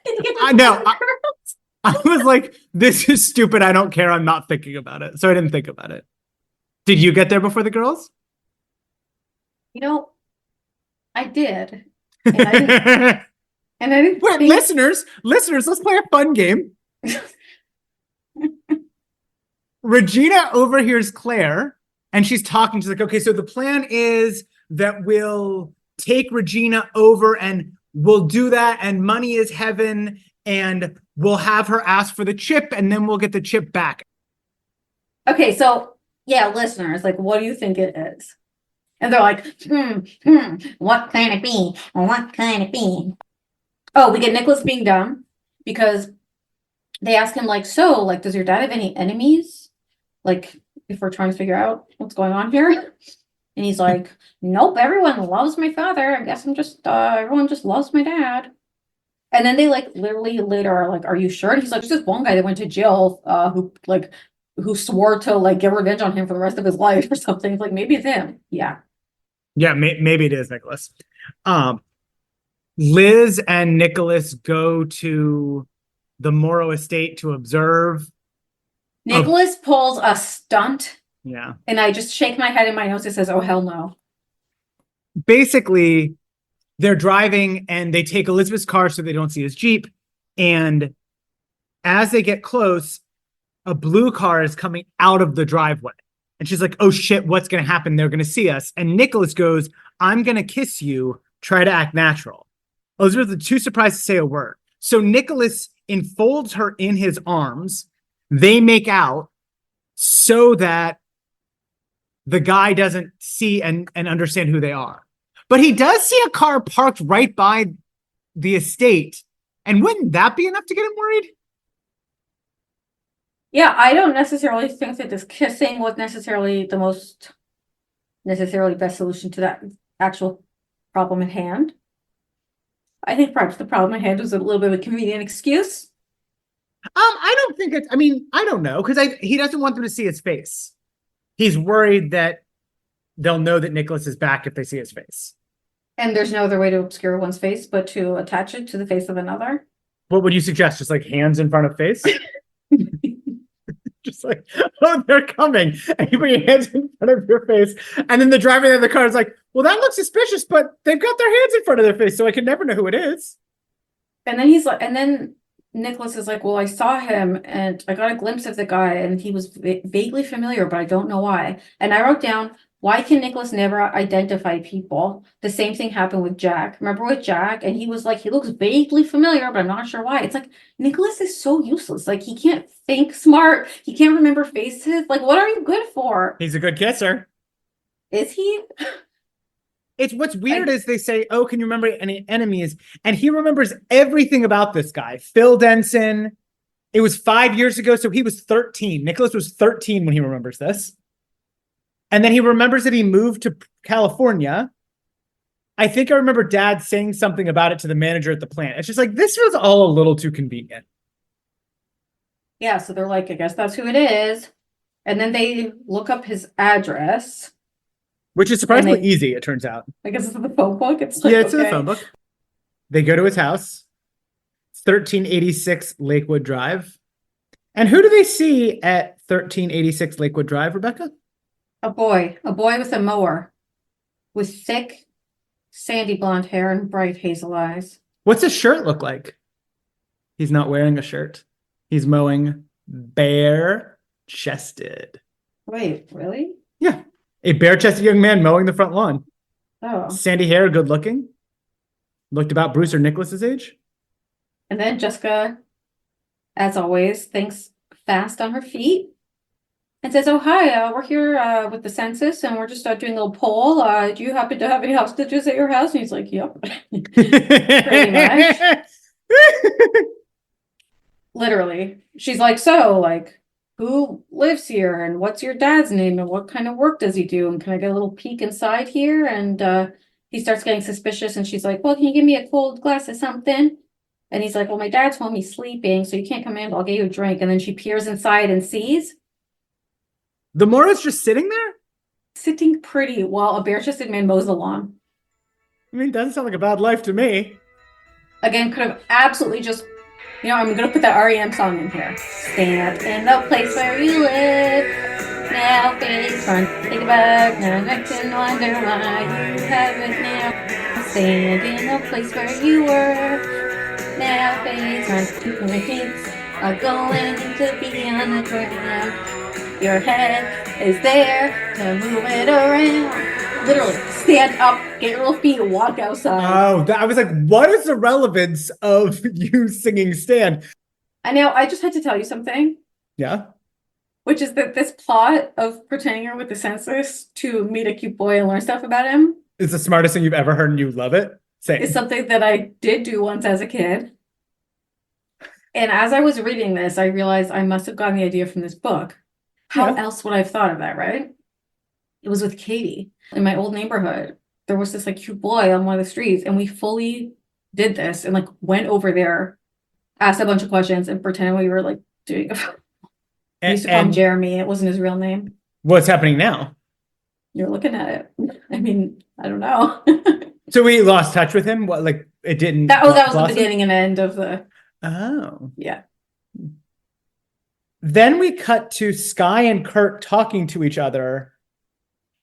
Did you get to it before the girls? I was like, this is stupid. I don't care. I'm not thinking about it. So I didn't think about it. Did you get there before the girls? You know, I did. And I didn't, and I didn't Wait, think... listeners, let's play a fun game. Regina overhears Claire, and she's talking. She's like, okay, so the plan is that we'll take Regina over and we'll do that, and money is heaven, and we'll have her ask for the chip, and then we'll get the chip back. Okay, so yeah, listeners, like, what do you think it is? And they're like, what can it be? What can it be? Oh, we get Nicholas being dumb because they ask him, like, so, like, does your dad have any enemies? Like, if we're trying to figure out what's going on here. And he's like, nope, everyone loves my father. I guess I'm just, everyone just loves my dad. And then they, like, literally later are like, are you sure? And he's like, there's this one guy that went to jail, who swore to, like, get revenge on him for the rest of his life or something. It's like, maybe it's him. Yeah. Yeah, maybe it is Nicholas. Liz and Nicholas go to the Morrow estate to observe. Nicholas pulls a stunt. Yeah. And I just shake my head in my nose. It says, oh, hell no. Basically, they're driving and they take Elizabeth's car so they don't see his Jeep. And as they get close, a blue car is coming out of the driveway. And she's like, oh shit, what's going to happen? They're going to see us. And Nicholas goes, I'm going to kiss you. Try to act natural. Elizabeth is too surprised to say a word. So Nicholas enfolds her in his arms. They make out so that the guy doesn't see and understand who they are. But he does see a car parked right by the estate. And wouldn't that be enough to get him worried? Yeah, I don't necessarily think that this kissing was necessarily the most necessarily best solution to that actual problem at hand. I think perhaps the problem at hand was a little bit of a convenient excuse. I don't think it's, I don't know, because he doesn't want them to see his face. He's worried that they'll know that Nicholas is back if they see his face. And there's no other way to obscure one's face but to attach it to the face of another. What would you suggest? Just like hands in front of face? Just like, oh, they're coming. And you put your hands in front of your face. And then the driver of the car is like, well, that looks suspicious, but they've got their hands in front of their face, so I can never know who it is. And then he's like, and then Nicholas is like, well, I saw him and I got a glimpse of the guy and he was vaguely familiar, but I don't know why. And I wrote down, why can Nicholas never identify people? The same thing happened with Jack. Remember with Jack? And he was like, he looks vaguely familiar, but I'm not sure why. It's like, Nicholas is so useless. Like, he can't think smart. He can't remember faces. Like, what are you good for? He's a good kisser. Is he? It's what's weird is they say, oh, can you remember any enemies? And he remembers everything about this guy. Phil Denson. It was 5 years ago, so he was 13. Nicholas was 13 when he remembers this. And then he remembers that he moved to California. I think I remember Dad saying something about it to the manager at the plant. It's just like, this was all a little too convenient. Yeah, so they're like, I guess that's who it is. And then they look up his address. Which is surprisingly easy, it turns out. I guess it's in the phone book. It's like, yeah, it's in the phone book. They go to his house. It's 1386 Lakewood Drive. And who do they see at 1386 Lakewood Drive, Rebecca? A boy with a mower, with thick, sandy blonde hair and bright hazel eyes. What's his shirt look like? He's not wearing a shirt. He's mowing bare-chested. Wait, really? Yeah. A bare-chested young man mowing the front lawn. Oh. Sandy hair, good looking. Looked about Bruce or Nicholas's age. And then Jessica, as always, thinks fast on her feet. and says, "Oh, hi, we're here with the census, and we're just doing a little poll. Do you happen to have any hostages at your house?" And he's like, "Yep." Pretty much. Literally. She's like, "So, like, who lives here, and what's your dad's name, and what kind of work does he do? And can I get a little peek inside here?" And he starts getting suspicious, and she's like, "Well, can you give me a cold glass of something?" And he's like, "Well, my dad's home, he's sleeping, so you can't come in, but I'll get you a drink." And then she peers inside and sees the Mora's just sitting there? sitting pretty while a bare-chested man mows the lawn. I mean, doesn't sound like a bad life to me. Again, could have absolutely just, I'm gonna put that REM song in here. Stand in the place where you live. Now face front, think about now next and wonder why you have it now. Stand in the place where you were. Now face front, my feet are going to be on the ground. Your head is there to move it around. Literally, stand up, get your little feet, and walk outside. Oh, I was like, what is the relevance of you singing Stand? I know, I just had to tell you something. Yeah. Which is that this plot of pretending you're with the census to meet a cute boy and learn stuff about him is the smartest thing you've ever heard and you love it. Same. It's something that I did do once as a kid. And as I was reading this, I realized I must have gotten the idea from this book. How else would I have thought of that, right? It was with Katie in my old neighborhood. There was this like cute boy on one of the streets, and we fully did this and like went over there, asked a bunch of questions, and pretended we were like doing. We used to call him Jeremy. It wasn't his real name. What's happening now? You're looking at it. I mean, I don't know. So we lost touch with him. What, like it didn't? That was the beginning and end of the. Oh, yeah. Then we cut to Skye and Kurt talking to each other.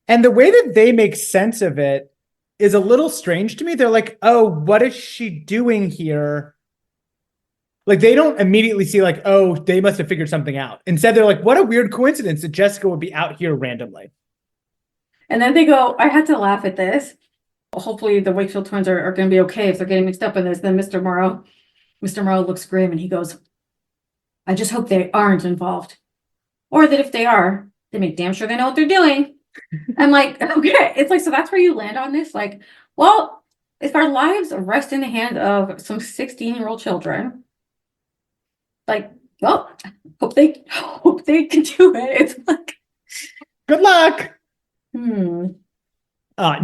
And the way that they make sense of it is a little strange to me. They're like, oh, what is she doing here? Like, they don't immediately see like, oh, they must have figured something out. Instead, they're like, what a weird coincidence that Jessica would be out here randomly. And then they go, I had to laugh at this. Hopefully the Wakefield twins are going to be okay if they're getting mixed up in this. Then Mr. Morrow looks grim and he goes, I just hope they aren't involved. Or that if they are, they make damn sure they know what they're doing. I'm like, okay. It's like, so that's where you land on this. Like, well, if our lives rest in the hand of some 16-year-old children, like, well, hope they can do it. It's like, good luck.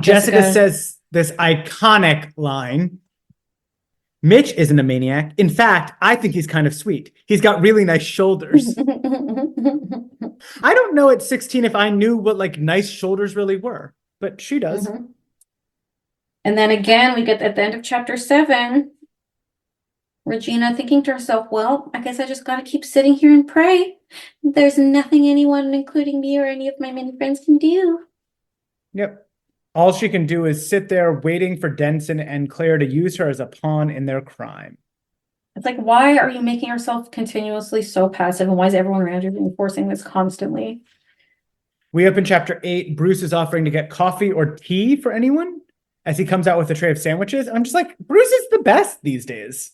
Jessica says this iconic line. Mitch isn't a maniac. In fact, I think he's kind of sweet. He's got really nice shoulders. I don't know at 16 if I knew what like nice shoulders really were, but she does. Mm-hmm. And then again, we get at the end of chapter 7, Regina thinking to herself, well, I guess I just got to keep sitting here and pray. There's nothing anyone, including me or any of my many friends, can do. Yep. All she can do is sit there waiting for Denson and Claire to use her as a pawn in their crime. It's like, why are you making yourself continuously so passive? And why is everyone around you enforcing this constantly? We open chapter 8. Bruce is offering to get coffee or tea for anyone as he comes out with a tray of sandwiches. I'm just like, Bruce is the best these days.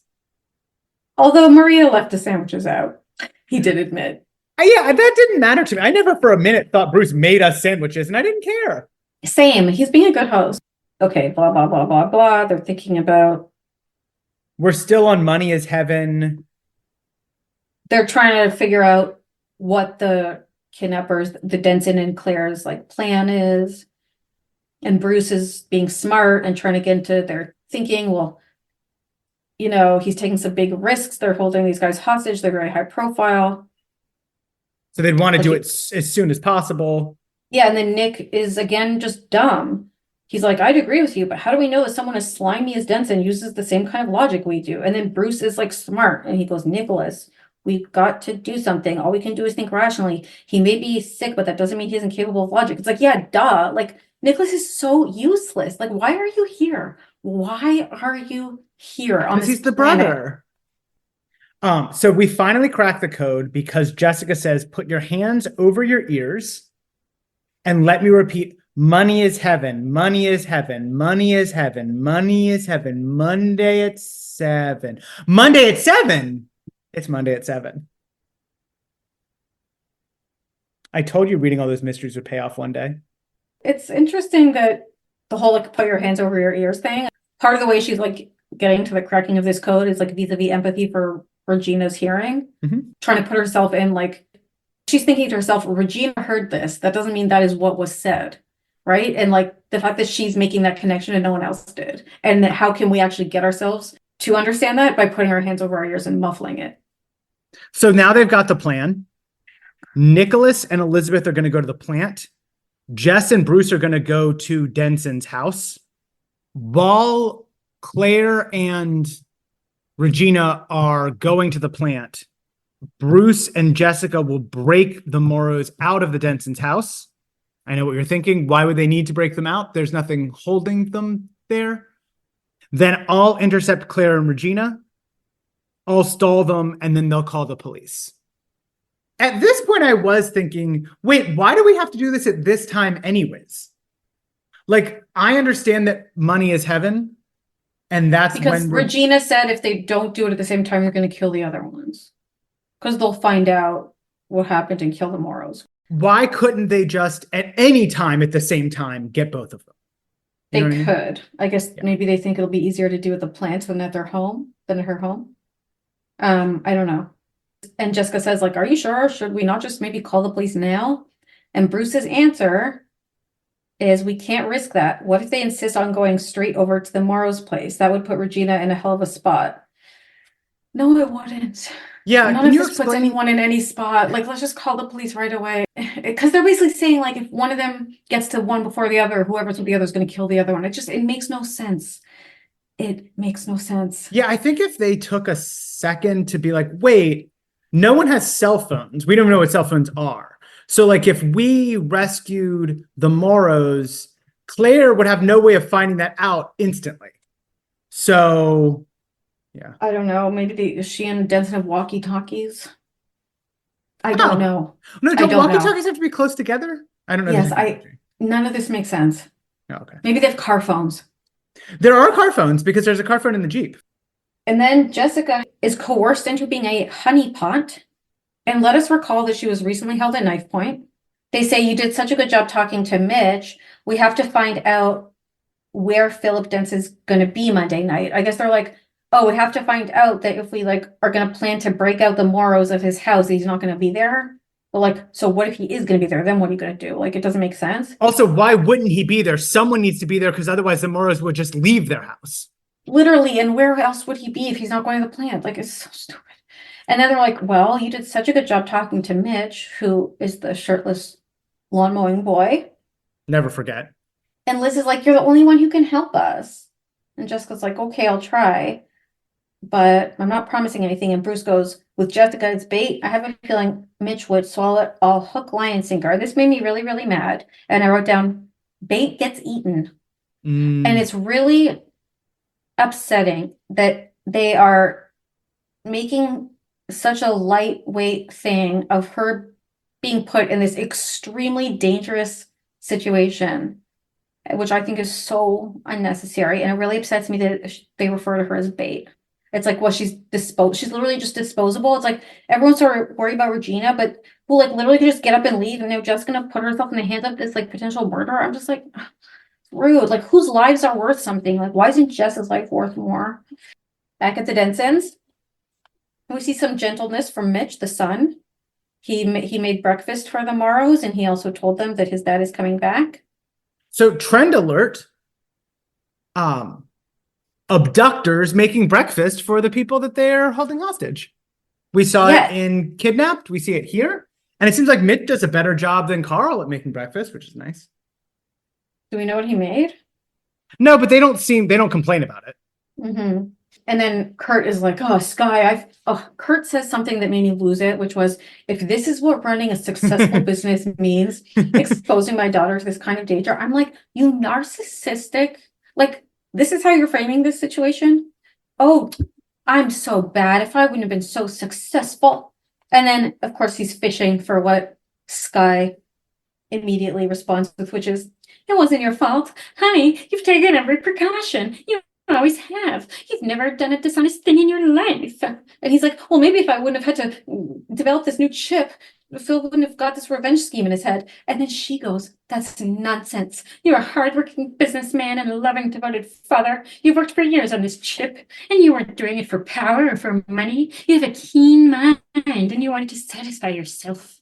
Although Maria left the sandwiches out, he did admit. Yeah, that didn't matter to me. I never for a minute thought Bruce made us sandwiches, and I didn't care. Same. He's being a good host. Okay, blah, blah, blah, blah, blah. They're thinking about... We're still on Money is Heaven. They're trying to figure out what the kidnappers, the Denson and Claire's like plan is. And Bruce is being smart and trying to get into their thinking. Well, you know, he's taking some big risks. They're holding these guys hostage. They're very high profile. So they'd want to do it as soon as possible. Yeah, and then Nick is, again, just dumb. He's like, I'd agree with you, but how do we know if someone as slimy as Denson uses the same kind of logic we do? And then Bruce is like smart, and he goes, Nicholas, we've got to do something. All we can do is think rationally. He may be sick, but that doesn't mean he's incapable of logic. It's like, yeah, duh. Like, Nicholas is so useless. Like, why are you here? Why are you here on this he's the planet? brother. So we finally crack the code because Jessica says, put your hands over your ears and let me repeat, money is heaven, money is heaven, money is heaven, money is heaven, Monday at 7. Monday at 7? It's Monday at 7. I told you reading all those mysteries would pay off one day. It's interesting that the whole like put your hands over your ears thing. Part of the way she's like getting to the cracking of this code is like vis-a-vis empathy for Regina's hearing, trying to put herself in like she's thinking to herself, Regina heard this. That doesn't mean that is what was said, right? And like the fact that she's making that connection and no one else did, and that how can we actually get ourselves to understand that by putting our hands over our ears and muffling it. So now they've got the plan. Nicholas and Elizabeth are going to go to the plant. Jess and Bruce are going to go to Denson's house. While Claire and Regina are going to the plant, Bruce and Jessica will break the Morrows out of the Denson's house. I know what you're thinking. Why would they need to break them out? There's nothing holding them there. Then I'll intercept Claire and Regina. I'll stall them, and then they'll call the police. At this point, I was thinking, wait, why do we have to do this at this time anyways? Like, I understand that money is heaven, and that's because when Regina said if they don't do it at the same time, they're going to kill the other ones. Because they'll find out what happened and kill the Morrows. Why couldn't they just, at any time at the same time, get both of them? They You know what I mean? could. I guess maybe they think it'll be easier to do at the plant than at their home, than at her home. I don't know. And Jessica says, like, are you sure? Should we not just maybe call the police now? And Bruce's answer is we can't risk that. What if they insist on going straight over to the Morrow's place? That would put Regina in a hell of a spot. No, it wouldn't. Yeah, None can of you this puts explain? anyone in any spot. Like, let's just call the police right away. Because they're basically saying, like, if one of them gets to one before the other, whoever's with the other is going to kill the other one. It makes no sense. It makes no sense. Yeah, I think if they took a second to be like, wait, no one has cell phones. We don't know what cell phones are. So, like, if we rescued the Morrows, Claire would have no way of finding that out instantly. So, yeah. I don't know. Maybe she and Denson have walkie-talkies. I don't know. No, I don't don't know. walkie-talkies have to be close together? I don't know. Yes, the technology. none of this makes sense. Oh, okay. Maybe they have car phones. There are car phones because there's a car phone in the Jeep. And then Jessica is coerced into being a honeypot. And let us recall that she was recently held at knife point. They say, you did such a good job talking to Mitch. We have to find out where Philip Denson's going to be Monday night. I guess they're like, oh, we have to find out that if we like are going to plan to break out the Morrows of his house, he's not going to be there. But like, so what if he is going to be there? Then what are you going to do? Like, it doesn't make sense. Also, why wouldn't he be there? Someone needs to be there because otherwise the Morrows would just leave their house. Literally, and where else would he be if he's not going to the plant? Like, it's so stupid. And then they're like, well, you did such a good job talking to Mitch, who is the shirtless lawn mowing boy. Never forget. And Liz is like, you're the only one who can help us. And Jessica's like, okay, I'll try. But I'm not promising anything. And Bruce goes, with Jessica, it's bait. I have a feeling Mitch would swallow it all hook, line, and sinker. This made me really, really mad. And I wrote down, bait gets eaten. And it's really upsetting that they are making such a lightweight thing of her being put in this extremely dangerous situation, which I think is so unnecessary. And it really upsets me that they refer to her as bait. It's like, well, she's literally just disposable. It's like everyone's sort of worried about Regina, but who like literally could just get up and leave, and they're just gonna put herself in the hands of this like potential murderer. I'm just like, rude. Like, whose lives are worth something? Like, why isn't Jess's life worth more? Back at the Densons, we see some gentleness from Mitch, the son. He made breakfast for the Morrows, and he also told them that his dad is coming back. So, trend alert. Abductors making breakfast for the people that they're holding hostage. We saw it in Kidnapped. We see it here. And it seems like Mitch does a better job than Carl at making breakfast, which is nice. Do we know what he made? No, but they don't complain about it. Mm-hmm. And then Kurt is like, oh, Sky, Kurt says something that made me lose it, which was, if this is what running a successful business means, exposing my daughter to this kind of danger, I'm like, you narcissistic, like, this is how you're framing this situation? Oh, I'm so bad. If I wouldn't have been so successful. And then, of course, he's fishing for what Sky immediately responds with, which is, it wasn't your fault. Honey, you've taken every precaution. You always have. You've never done a dishonest thing in your life. And he's like, well, maybe if I wouldn't have had to develop this new chip Phil wouldn't have got this revenge scheme in his head. And then she goes, that's nonsense. You're a hardworking businessman and a loving, devoted father. You worked for years on this chip, and you weren't doing it for power or for money. You have a keen mind, and you wanted to satisfy yourself.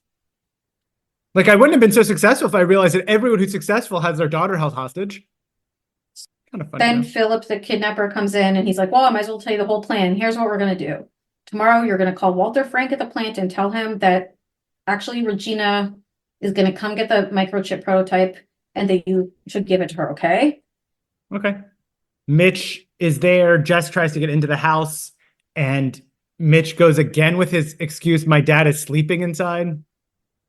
Like, I wouldn't have been so successful if I realized that everyone who's successful has their daughter held hostage. It's kind of funny. Then though. Philip, the kidnapper, comes in, and he's like, well, I might as well tell you the whole plan. Here's what we're going to do. Tomorrow, you're going to call Walter Frank at the plant and tell him that actually Regina is going to come get the microchip prototype and that you should give it to her, okay? Okay. Mitch is there. Jess tries to get into the house, and Mitch goes again with his excuse, my dad is sleeping inside.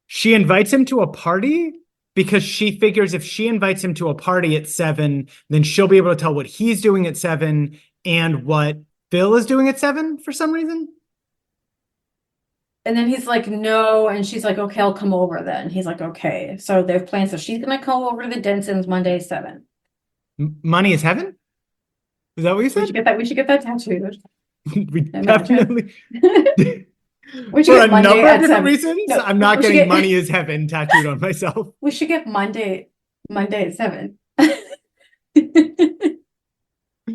She invites him to a party because she figures if she invites him to a party at 7, then she'll be able to tell what he's doing at 7 and what Phil is doing at 7 for some reason. And then he's like, no. And she's like, okay, I'll come over then. He's like, okay. So they've planned. So she's going to come over to the Densons Monday 7. Money is heaven? Is that what you We said? should get that. We should get that tattooed. We definitely. We should For get a Monday number at of different 7. reasons, No, I'm not we should getting get- money is heaven tattooed on myself. We should get Monday at 7.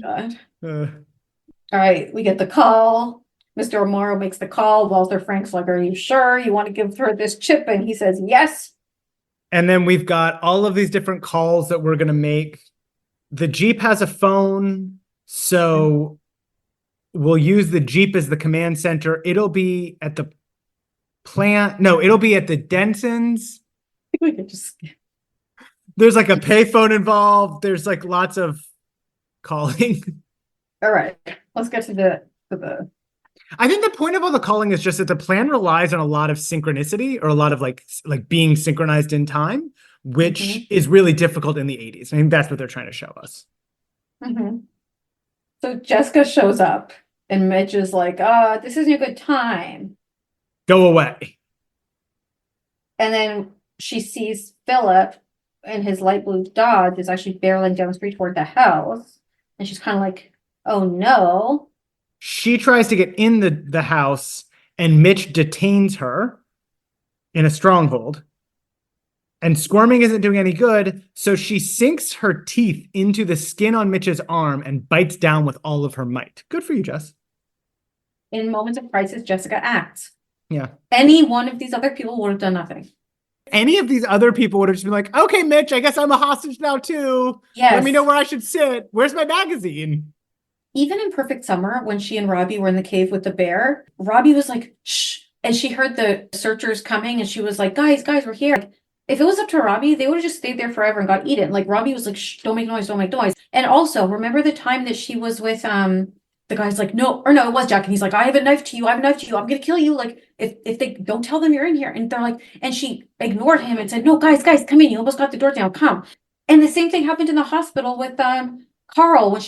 God. Uh, All right, we get the call. Mr. Morrow makes the call. Walter Frank's like, are you sure you want to give her this chip? And he says, yes. and then we've got all of these different calls that we're going to make. The Jeep has a phone, so we'll use the Jeep as the command center. It'll be at the plant. No, it'll be at the Densons. I think we could just. There's like a payphone involved. There's like lots of calling. All right, let's get to the. I think the point of all the calling is just that the plan relies on a lot of synchronicity or a lot of like being synchronized in time, which is really difficult in the 80s. I think that's what they're trying to show us. So Jessica shows up and Mitch is like, this isn't a good time. Go away. And then she sees Philip and his light blue Dodge is actually barreling down the street toward the house. And she's kind of like, oh no. She tries to get in the house, and Mitch detains her in a stronghold. And squirming isn't doing any good, so she sinks her teeth into the skin on Mitch's arm and bites down with all of her might. Good for you, Jess. In moments of crisis, Jessica acts. Yeah. Any one of these other people would have done nothing. Any of these other people would have just been like, okay, Mitch, I guess I'm a hostage now too. Yes. Let me know where I should sit. Where's my magazine? Even in Perfect Summer, when she and Robbie were in the cave with the bear, Robbie was like, shh. And she heard the searchers coming and she was like, guys, we're here. Like, if it was up to Robbie, they would have just stayed there forever and got eaten. Like Robbie was like, shh, don't make noise. And also, remember the time that she was with the guy's like, no, it was Jack. And he's like, I have a knife to you. I'm gonna kill you. Like, if they don't tell them you're in here. And they're like, and she ignored him and said, no, guys, come in. You almost got the door down. Come. And the same thing happened in the hospital with Carl when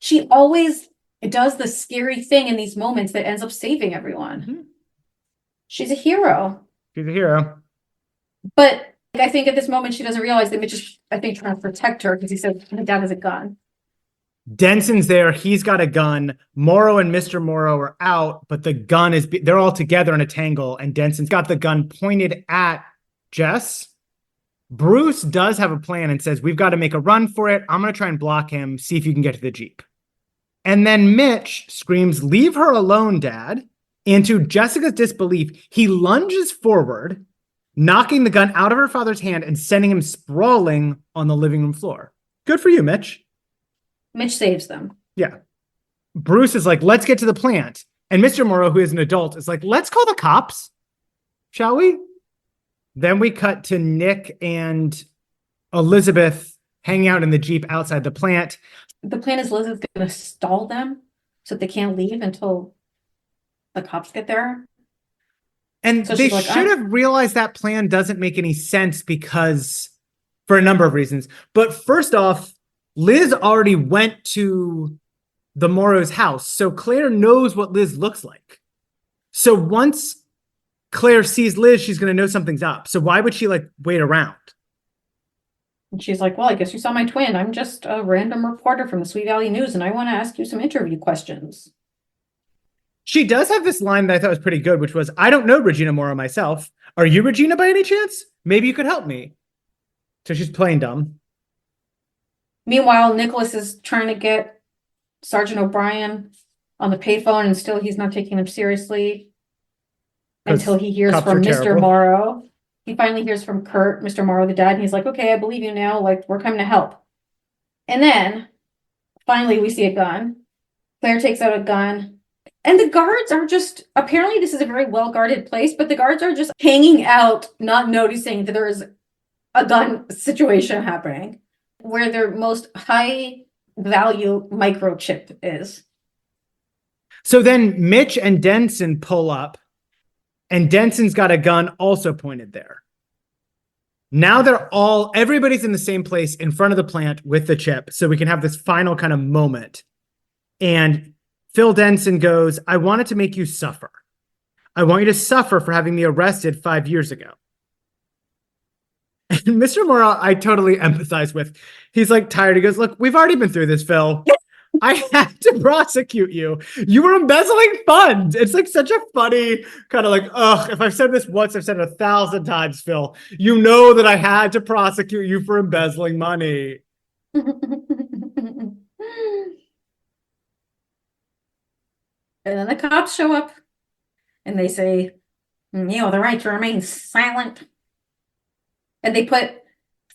she always does the scary thing in these moments that ends up saving everyone. She's a hero. She's a hero. But I think at this moment, she doesn't realize that Mitch is, I think, trying to protect her because he said, my dad has a gun. Denson's there. He's got a gun. Morrow and Mr. Morrow are out, but the gun they're all together in a tangle, and Denson's got the gun pointed at Jess. Bruce does have a plan and says, we've got to make a run for it. I'm going to try and block him, see if you can get to the Jeep. And then Mitch screams, leave her alone, Dad. And to Jessica's disbelief, he lunges forward, knocking the gun out of her father's hand and sending him sprawling on the living room floor. Good for you, Mitch. Mitch saves them. Yeah. Bruce is like, let's get to the plant. And Mr. Morrow, who is an adult, is like, let's call the cops. Shall we? Then we cut to Nick and Elizabeth hanging out in the Jeep outside the plant. The plan is Elizabeth's going to stall them so that they can't leave until the cops get there. And So they she's like, should have realized that plan doesn't make any sense because for a number of reasons. But first off, Liz already went to the Morrow's house. So Claire knows what Liz looks like. So once Claire sees Liz, she's going to know something's up. So why would she wait around? And she's like, well, I guess you saw my twin. I'm just a random reporter from the Sweet Valley News, and I want to ask you some interview questions. She does have this line that I thought was pretty good, which was, I don't know Regina Moro myself. Are you Regina by any chance? Maybe you could help me. So she's playing dumb. Meanwhile, Nicholas is trying to get Sergeant O'Brien on the payphone, and still he's not taking him seriously until he hears from Mr. Morrow. He finally hears from Kurt, Mr. Morrow, the dad, and he's like, okay, I believe you now. Like, we're coming to help. And then finally we see a gun. Claire takes out a gun. And the guards are just, apparently this is a very well-guarded place, but the guards are just hanging out, not noticing that there is a gun situation happening, where their most high-value microchip is. So then Mitch and Denson pull up, and Denson's got a gun also pointed there. Now everybody's in the same place in front of the plant with the chip, so we can have this final kind of moment. And Phil Denson goes, I wanted to make you suffer. I want you to suffer for having me arrested 5 years ago. And Mr. Morrow, I totally empathize with. He's like tired. He goes, look, we've already been through this, Phil. I had to prosecute you. You were embezzling funds. It's like such a funny kind of like, ugh, if I've said this once, I've said it 1,000 times, Phil. You know that I had to prosecute you for embezzling money. And then the cops show up and they say, you know, the right to remain silent. And they put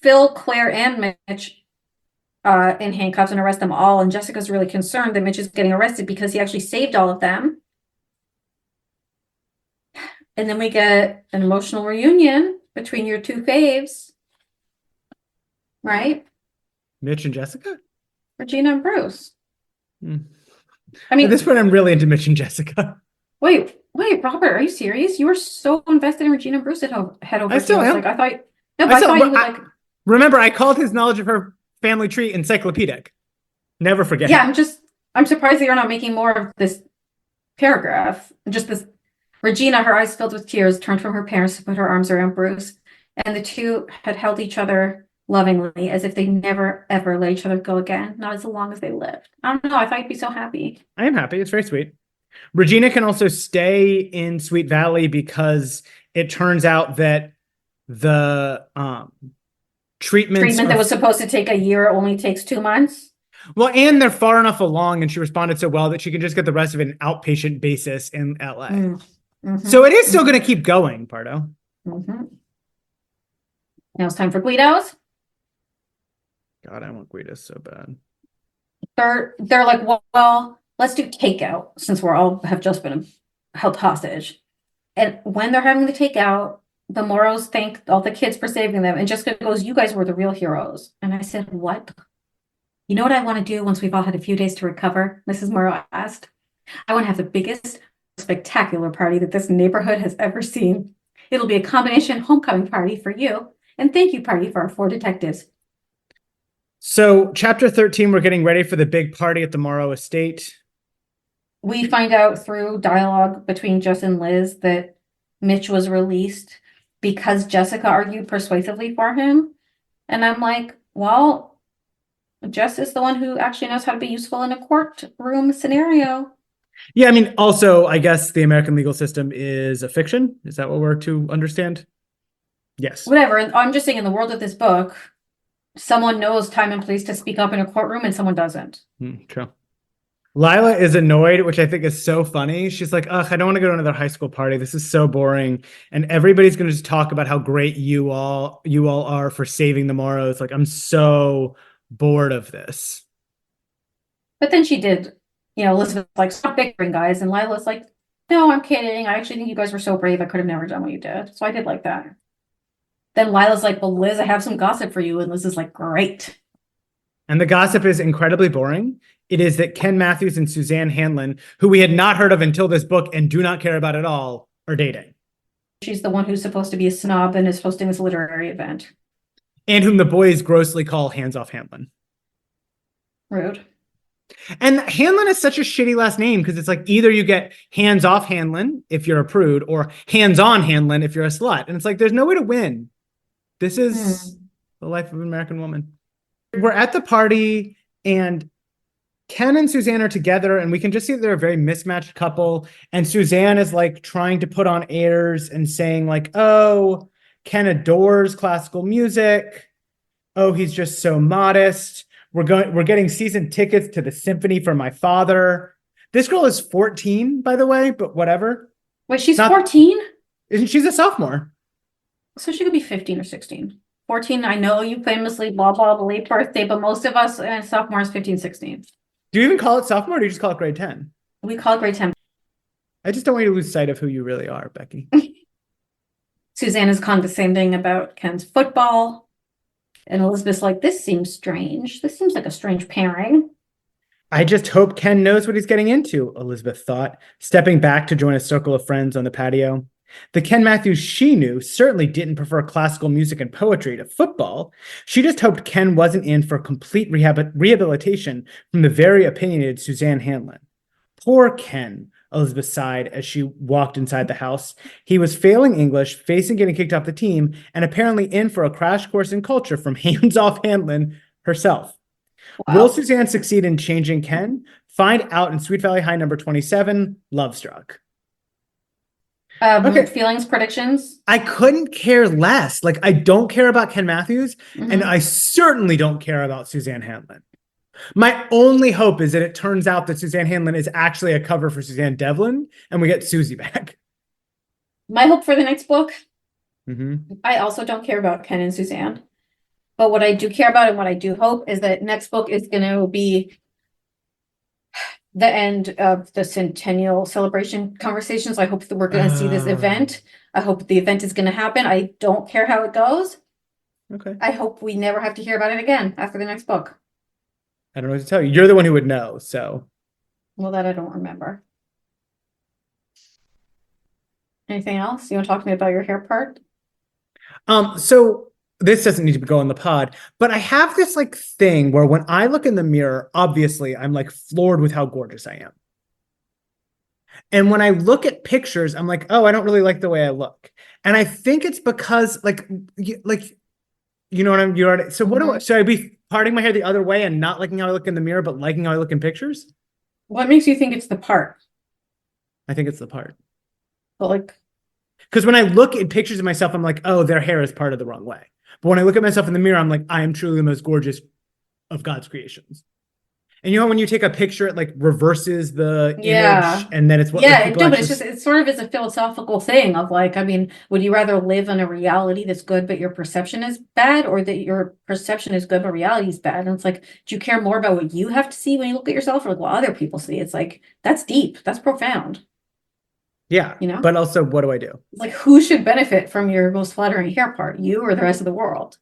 Phil, Claire, and Mitch in handcuffs and arrest them all. And Jessica's really concerned that Mitch is getting arrested because he actually saved all of them. And then we get an emotional reunion between your two faves. Right? Mitch and Jessica? Regina and Bruce. I mean, at this point, I'm really into Mitch and Jessica. Wait, Robert, are you serious? You were so invested in Regina and Bruce head over. I still am. Like, I thought you would like. Remember, I called his knowledge of her family tree encyclopedic. Never forget. Yeah, I'm surprised that you're not making more of this paragraph. Just this. Regina, her eyes filled with tears, turned from her parents to put her arms around Bruce, and the two had held each other lovingly, as if they never ever let each other go again, not as long as they lived. I don't know, I thought you'd be so happy. I am happy. It's very sweet. Regina can also stay in Sweet Valley because it turns out that the treatment that was supposed to take a year only takes 2 months. Well, and they're far enough along, and she responded so well that she can just get the rest of it an outpatient basis in LA. Mm-hmm. So it is still going to keep going, Pardo. Mm-hmm. Now it's time for Guido's. God, I want Guido's so bad. They're like, well, let's do takeout since we're all have just been held hostage. And when they're having the takeout, the Morrows thank all the kids for saving them. And Jessica goes, you guys were the real heroes. And I said, what? You know what I want to do once we've all had a few days to recover? Mrs. Morrow asked. I want to have the biggest, spectacular party that this neighborhood has ever seen. It'll be a combination homecoming party for you and thank you party for our 4 detectives. So chapter 13, we're getting ready for the big party at the Morrow estate. We find out through dialogue between Jess and Liz that Mitch was released because Jessica argued persuasively for him. And I'm like, well, Jess is the one who actually knows how to be useful in a courtroom scenario. Yeah, I mean, also, I guess the American legal system is a fiction. Is that what we're to understand? Yes. Whatever. I'm just saying in the world of this book, someone knows time and place to speak up in a courtroom and someone doesn't. True. Lila is annoyed, which I think is so funny. She's like, ugh, I don't want to go to another high school party. This is so boring. And everybody's going to just talk about how great you all are for saving the Morrows. Like, I'm so bored of this. But then she did, Elizabeth's like, stop bickering, guys. And Lila's like, no, I'm kidding. I actually think you guys were so brave. I could have never done what you did. So I did like that. Then Lila's like, well, Liz, I have some gossip for you. And Liz is like, great. And the gossip is incredibly boring. It is that Ken Matthews and Suzanne Hanlon, who we had not heard of until this book and do not care about at all, are dating. She's the one who's supposed to be a snob and is hosting this literary event. And whom the boys grossly call Hands Off Hanlon. Rude. And Hanlon is such a shitty last name because it's like either you get Hands Off Hanlon if you're a prude or Hands On Hanlon if you're a slut. And it's like there's no way to win. This is the life of an American woman. We're at the party and Ken and Suzanne are together, and we can just see that they're a very mismatched couple. And Suzanne is like trying to put on airs and saying like, oh, Ken adores classical music. Oh, he's just so modest. We're getting season tickets to the symphony for my father. This girl is 14, by the way, but whatever. Wait, she's 14? Isn't she's a sophomore? So she could be 15 or 16. 14, I know you famously blah, blah, blah, late birthday, but most of us sophomores 15, 16. Do you even call it sophomore or do you just call it grade 10? We call it grade 10. I just don't want you to lose sight of who you really are, Becky. Suzanne is condescending about Ken's football. And Elizabeth's like, this seems strange. This seems like a strange pairing. I just hope Ken knows what he's getting into, Elizabeth thought, stepping back to join a circle of friends on the patio. The Ken Matthews she knew certainly didn't prefer classical music and poetry to football. She just hoped Ken wasn't in for complete rehabilitation from the very opinionated Suzanne Hanlon. Poor Ken, Elizabeth sighed as she walked inside the house. He was failing English, facing getting kicked off the team, and apparently in for a crash course in culture from hands-off Hanlon herself. Wow. Will Suzanne succeed in changing Ken? Find out in Sweet Valley High number 27, Love Struck. Okay. Feelings, predictions? I couldn't care less. Like, I don't care about Ken Matthews, and I certainly don't care about Suzanne Hanlon. My only hope is that it turns out that Suzanne Hanlon is actually a cover for Suzanne Devlin, and we get Susie back. My hope for the next book, I also don't care about Ken and Suzanne. But what I do care about and what I do hope is that next book is going to be the end of the centennial celebration conversations. I hope that we're going to see this event. I hope the event is going to happen. I don't care how it goes. Okay. I hope we never have to hear about it again after the next book. I don't know what to tell you. You're the one who would know, so. Well, that I don't remember. Anything else? You want to talk to me about your hair part? So this doesn't need to go on the pod, but I have this like thing where when I look in the mirror, obviously I'm like floored with how gorgeous I am. And when I look at pictures, I'm like, oh, I don't really like the way I look. And I think it's because you know what I'm, so what do I, should I be parting my hair the other way and not liking how I look in the mirror, but liking how I look in pictures? What makes you think it's the part? I think it's the part. But because when I look at pictures of myself, I'm like, oh, their hair is parted the wrong way. But when I look at myself in the mirror, I'm like, I am truly the most gorgeous of God's creations. And you know, when you take a picture, it like reverses the image, and then it's what. Yeah, no, but it's sort of is a philosophical thing of like, I mean, would you rather live in a reality that's good, but your perception is bad, or that your perception is good, but reality is bad? And it's like, do you care more about what you have to see when you look at yourself, or like what other people see? It's like, that's deep, that's profound. Yeah, you know. But also, what do I do? Like, who should benefit from your most flattering hair part, you or the rest of the world?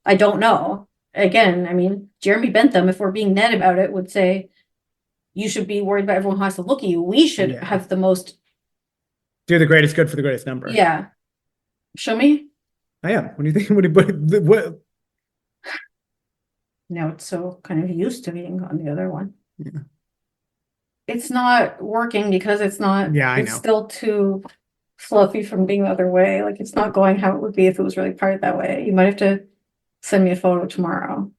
I don't know. Again, I mean, Jeremy Bentham, if we're being net about it, would say you should be worried about everyone who has to look at you. We should have the most. Do the greatest good for the greatest number. Yeah. Show me. I am. What do you think? What? Now it's so kind of used to being on the other one. Yeah. It's not working because it's not. Yeah, I know. It's still too fluffy from being the other way. Like, it's not going how it would be if it was really parted that way. You might have to send me a photo tomorrow.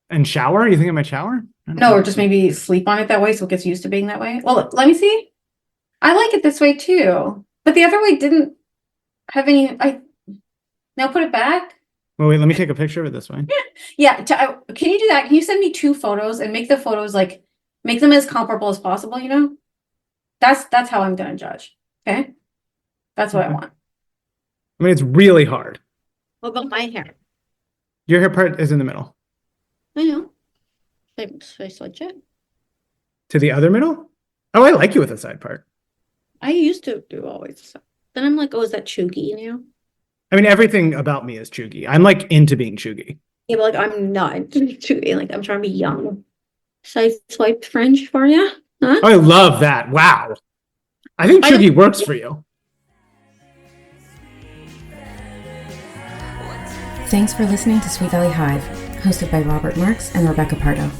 And shower? You think I might shower? No, or just maybe sleep on it that way so it gets used to being that way. Well, let me see. I like it this way too. But the other way didn't have any. Now put it back. Well, wait, let me take a picture of it this way. Yeah. Can you do that? Can you send me 2 photos and make the photos like, make them as comparable as possible, you know? That's how I'm going to judge. Okay? That's what I want. I mean, it's really hard. What about my hair? Your hair part is in the middle. I know. Should I switch it? To the other middle? Oh, I like you with the side part. I used to do always. Then I'm like, oh, is that chuggy now? I mean, everything about me is chuggy. I'm like into being chuggy. Yeah, but like I'm not chuggy. Like I'm trying to be young. Should I swipe French for you? Huh? I love that. Wow. I think chuggy works for you. Thanks for listening to Sweet Valley Hive, hosted by Robert Marks and Rebecca Pardo.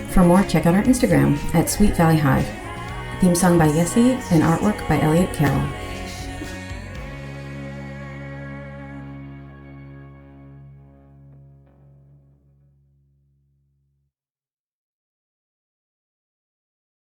For more, check out our Instagram at Sweet Valley Hive. Theme song by Yessie and artwork by Elliot Carroll.